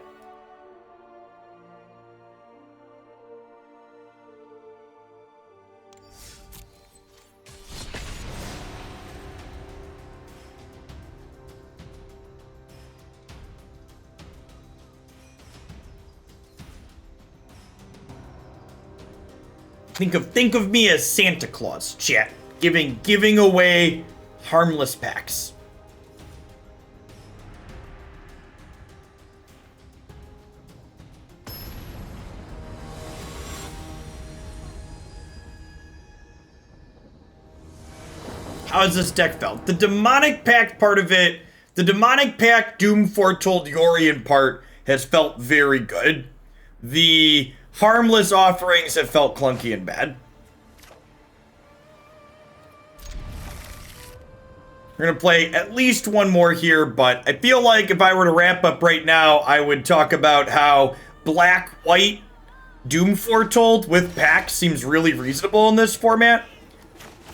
Think of me as Santa Claus, chat. Giving away harmless packs. How has this deck felt? The Demonic Pact part of it, the Demonic Pact Doom Foretold Yorion part has felt very good. The Harmless Offerings have felt clunky and bad. We're going to play at least one more here, but I feel like if I were to wrap up right now, I would talk about how black-white Doom Foretold with Pact seems really reasonable in this format.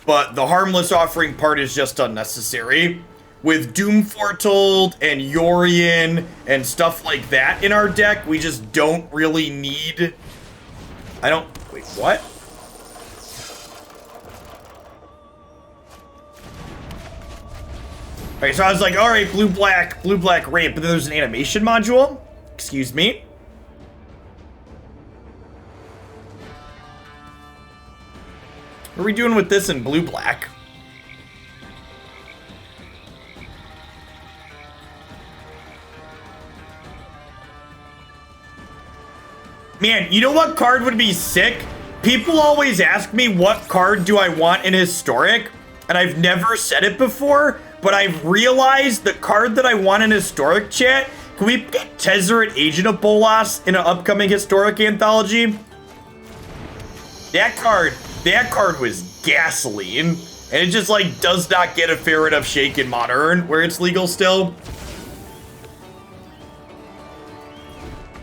But the Harmless Offering part is just unnecessary. With Doom Foretold and Yorion and stuff like that in our deck, we just don't really need... Wait, what? Alright, so I was like, alright, blue-black ramp, but then there's an animation module? Excuse me? What are we doing with this in blue-black? Man, you know what card would be sick? People always ask me what card do I want in Historic, and I've never said it before, but I've realized the card that I want in Historic, chat, can we get Tezzeret Agent of Bolas in an upcoming Historic anthology? That card was gasoline, and it just, like, does not get a fair enough shake in Modern, where it's legal still.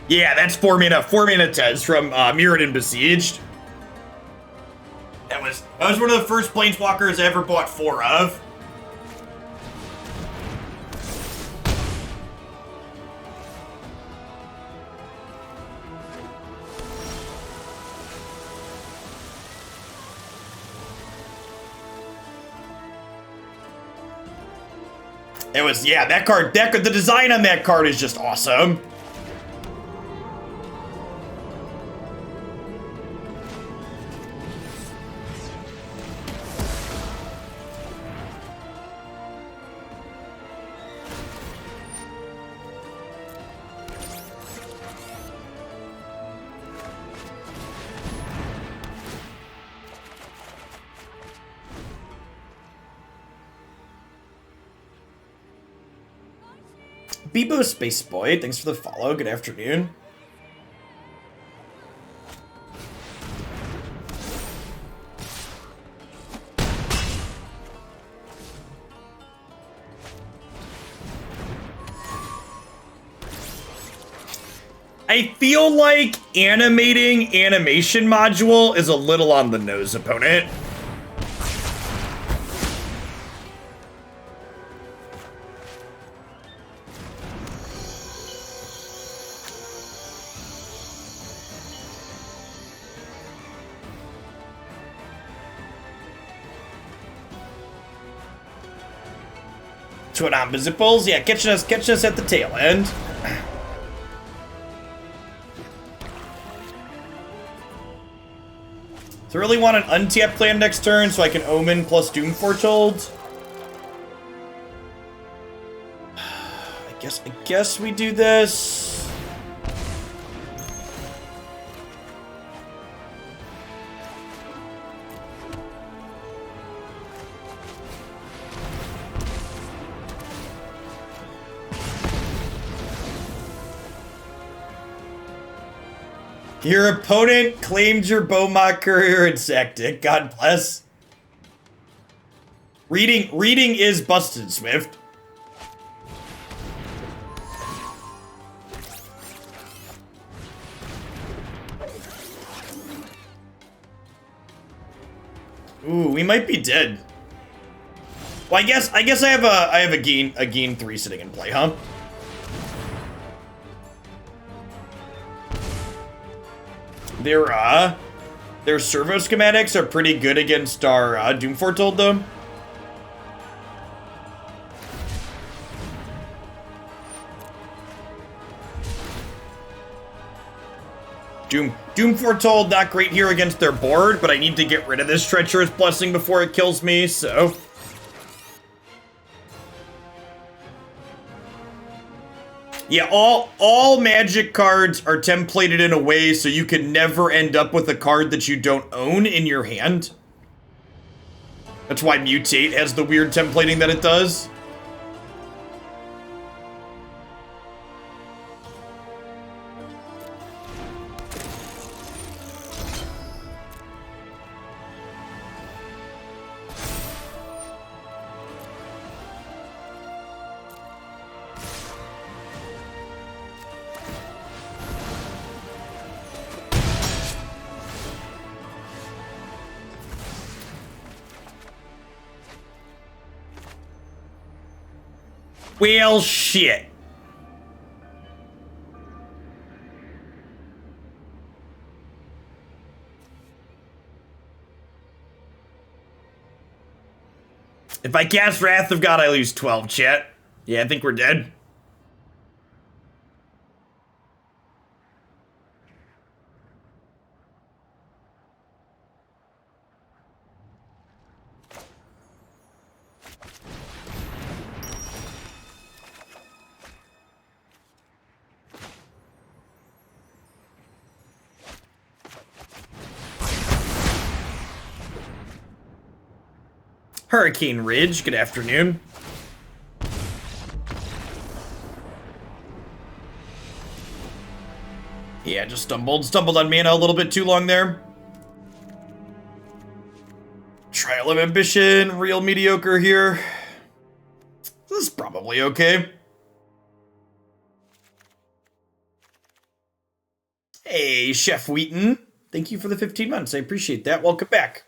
Yeah, that's 4 mana Tez from Mirrodin Besieged. That was one of the first Planeswalkers I ever bought 4 of. It was, yeah, that card, the design on that card is just awesome. Bebo Space Boy, thanks for the follow. Good afternoon. I feel like animating animation module is a little on the nose, opponent. what on, Zipples? Yeah, catching us at the tail end. So I really want an untapped plan next turn so I can Omen plus Doom Foretold. I guess we do this. Your opponent claimed your Beaumont Courier and sacked it. God bless. Reading is busted, Swift. Ooh, we might be dead. Well, I guess I have a gain 3 sitting in play, huh? Their servo schematics are pretty good against our Doom Foretold, though. Doom Foretold, not great here against their board, but I need to get rid of this Treacherous Blessing before it kills me, so... Yeah, all magic cards are templated in a way so you can never end up with a card that you don't own in your hand. That's why Mutate has the weird templating that it does. Well, shit. If I cast Wrath of God, I lose 12, chat. Yeah, I think we're dead. Hurricane Ridge, good afternoon. Yeah, just stumbled on mana a little bit too long there. Trial of Ambition, real mediocre here. This is probably okay. Hey, Chef Wheaton. Thank you for the 15 months. I appreciate that. Welcome back.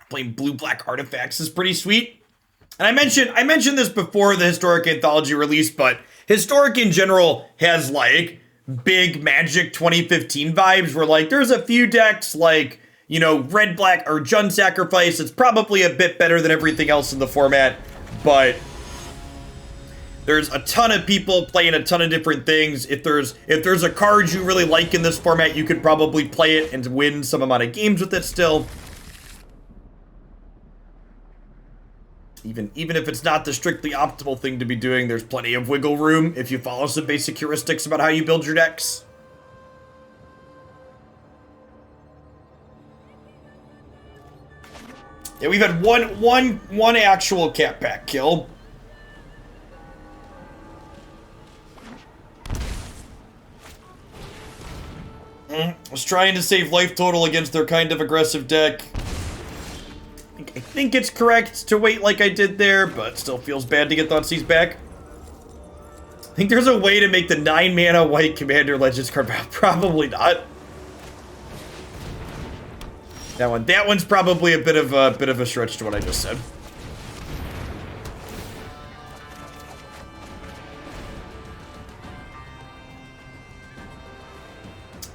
Playing blue-black artifacts is pretty sweet. And I mentioned this before the Historic Anthology release, but Historic in general has, like, big Magic 2015 vibes where, like, there's a few decks, like, you know, Red-Black or Jund Sacrifice. It's probably a bit better than everything else in the format, but there's a ton of people playing a ton of different things. If there's a card you really like in this format, you could probably play it and win some amount of games with it still. Even if it's not the strictly optimal thing to be doing, there's plenty of wiggle room if you follow some basic heuristics about how you build your decks. Yeah, we've had one actual Cat Pack kill. I was trying to save life total against their kind of aggressive deck. I think it's correct to wait like I did there, but still feels bad to get Thoughtseize back. I think there's a way to make the 9 mana white Commander Legends card back. Probably not. That one's probably a bit of a stretch to what I just said.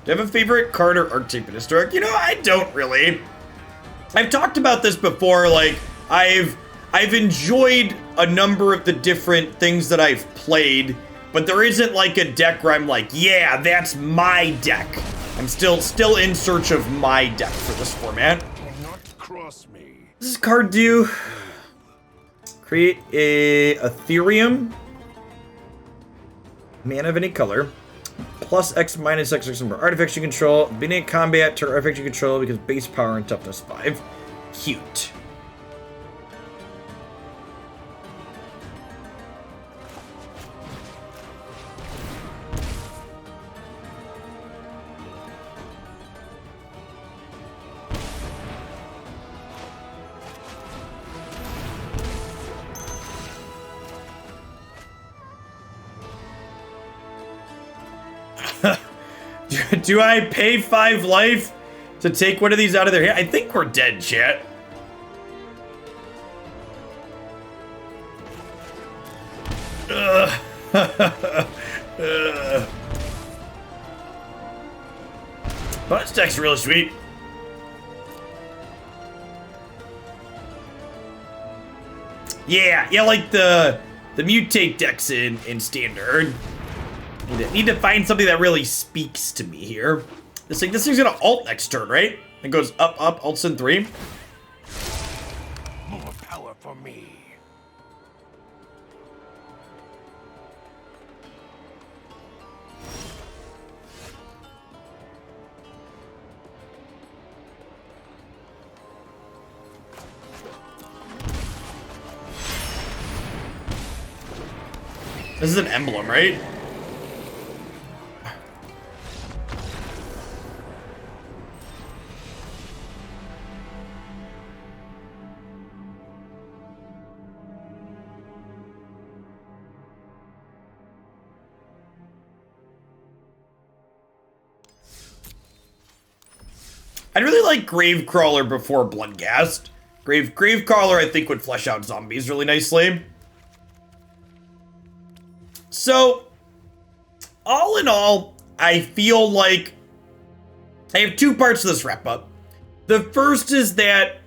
Do I have a favorite card or archetype in Historic? You know, I don't really. I've talked about this before, like, I've enjoyed a number of the different things that I've played, but there isn't like a deck where I'm like, yeah, that's my deck. I'm still in search of my deck for this format. Not cross me. What does this card do? Create a Ethereum. Mana of any color. Plus X minus X number artifacts you control. Beginning of combat, target artifacts you control because base power and toughness 5. Cute. Do I pay 5 life to take one of these out of their hand? I think we're dead, chat. But this deck's really sweet. Yeah, like the mutate decks in standard. Need to find something that really speaks to me here. This thing's gonna ult next turn, right? It goes up, ults in 3. More power for me. This is an emblem, right? I'd really like Gravecrawler before Bloodghast. Gravecrawler, I think, would flesh out zombies really nicely. So, all in all, I feel like I have 2 parts to this wrap-up. The first is that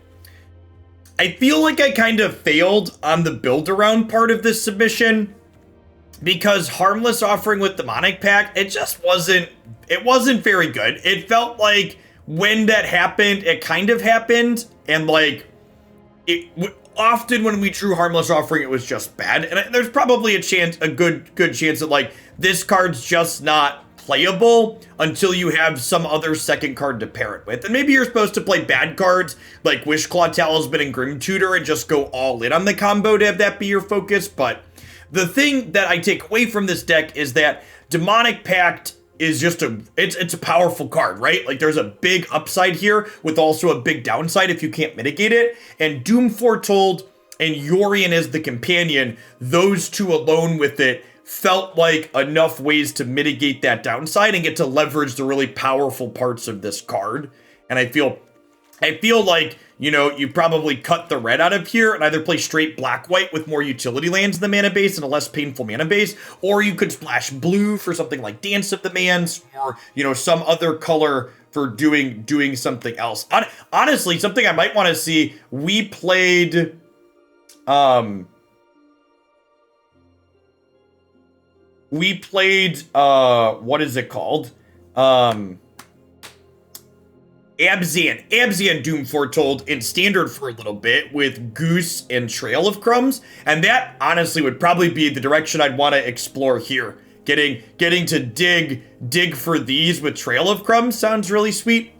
I feel like I kind of failed on the build-around part of this submission because Harmless Offering with Demonic Pact, it wasn't very good. It felt like when that happened, it kind of happened, and like, often when we drew Harmless Offering, it was just bad, and there's probably a good chance that like, this card's just not playable until you have some other second card to pair it with, and maybe you're supposed to play bad cards, like Wishclaw Talisman and Grim Tutor, and just go all in on the combo to have that be your focus, but the thing that I take away from this deck is that Demonic Pact is just it's a powerful card, right? Like there's a big upside here with also a big downside if you can't mitigate it. And Doom Foretold and Yorion as the companion, those 2 alone with it felt like enough ways to mitigate that downside and get to leverage the really powerful parts of this card. And I feel like, you know, you probably cut the red out of here and either play straight black-white with more utility lands in the mana base and a less painful mana base, or you could splash blue for something like Dance of the Mans, or, you know, some other color for doing something else. Honestly, something I might want to see, we played, what is it called? Abzan Doom Foretold in Standard for a little bit with Goose and Trail of Crumbs, and that honestly would probably be the direction I'd want to explore here. Getting to dig for these with Trail of Crumbs sounds really sweet.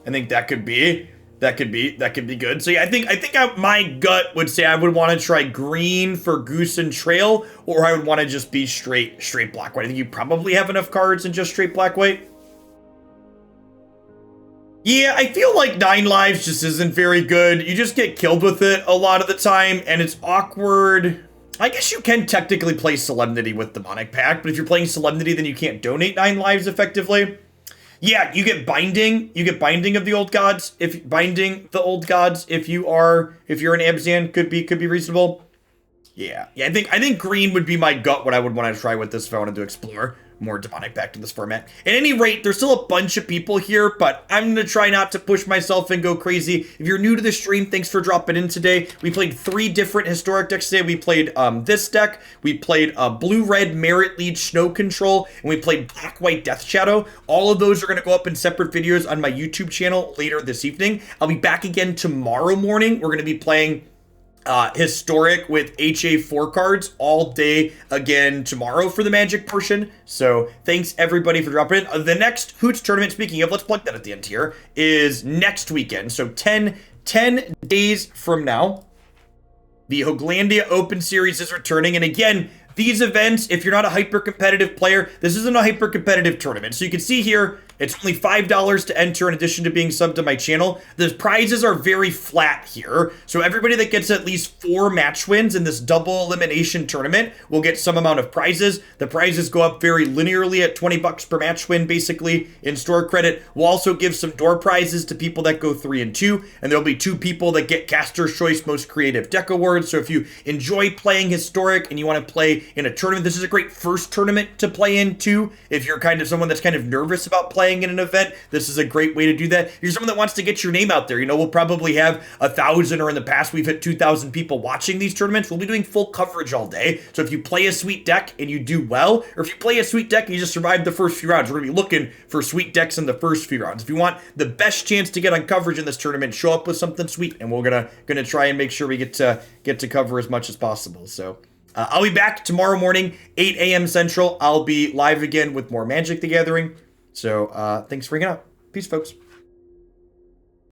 I think that could be good. So yeah, I think my gut would say I would want to try green for Goose and Trail, or I would want to just be straight black white. I think you probably have enough cards in just straight black white. Yeah, I feel like 9 lives just isn't very good. You just get killed with it a lot of the time, and it's awkward. I guess you can technically play Solemnity with Demonic Pact, but if you're playing Solemnity, then you can't donate 9 lives effectively. Yeah, you get binding. You get binding of the old gods. If binding the old gods, if you're an Abzan, could be reasonable. Yeah. I think green would be my gut. What I would want to try with this if I wanted to explore. more Demonic Pact in this format. At any rate, there's still a bunch of people here, but I'm going to try not to push myself and go crazy. If you're new to the stream, thanks for dropping in today. We played 3 different historic decks today. We played this deck, we played blue-red Merit Lead Snow Control, and we played black-white Death Shadow. All of those are going to go up in separate videos on my YouTube channel later this evening. I'll be back again tomorrow morning. We're going to be playing historic with HA4 cards all day again tomorrow for the Magic portion. So thanks everybody for dropping in. The next Hoots tournament, speaking of, let's plug that at the end here, is next weekend. So 10 days from now, the Hoaglandia Open Series is returning. And again, these events, if you're not a hyper-competitive player, this isn't a hyper-competitive tournament. So you can see here, it's only $5 to enter in addition to being subbed to my channel. The prizes are very flat here. So everybody that gets at least 4 match wins in this double elimination tournament will get some amount of prizes. The prizes go up very linearly at $20 per match win, basically, in store credit. We'll also give some door prizes to people that go 3 and 2. And there'll be 2 people that get Caster's Choice Most Creative Deck Awards. So if you enjoy playing historic and you want to play in a tournament, this is a great first tournament to play in too. If you're kind of someone that's kind of nervous about playing in an event, this is a great way to do that. If you're someone that wants to get your name out there, you know, we'll probably have 1,000, or in the past we've hit 2,000 people watching these tournaments. We'll be doing full coverage all day. So if you play a sweet deck and you do well, or if you play a sweet deck and you just survive the first few rounds, we're gonna be looking for sweet decks in the first few rounds. If you want the best chance to get on coverage in this tournament, show up with something sweet, and we're gonna try and make sure we get to cover as much as possible. So I'll be back tomorrow morning, 8 a.m. Central. I'll be live again with more Magic the Gathering. So thanks for hanging out. Peace, folks.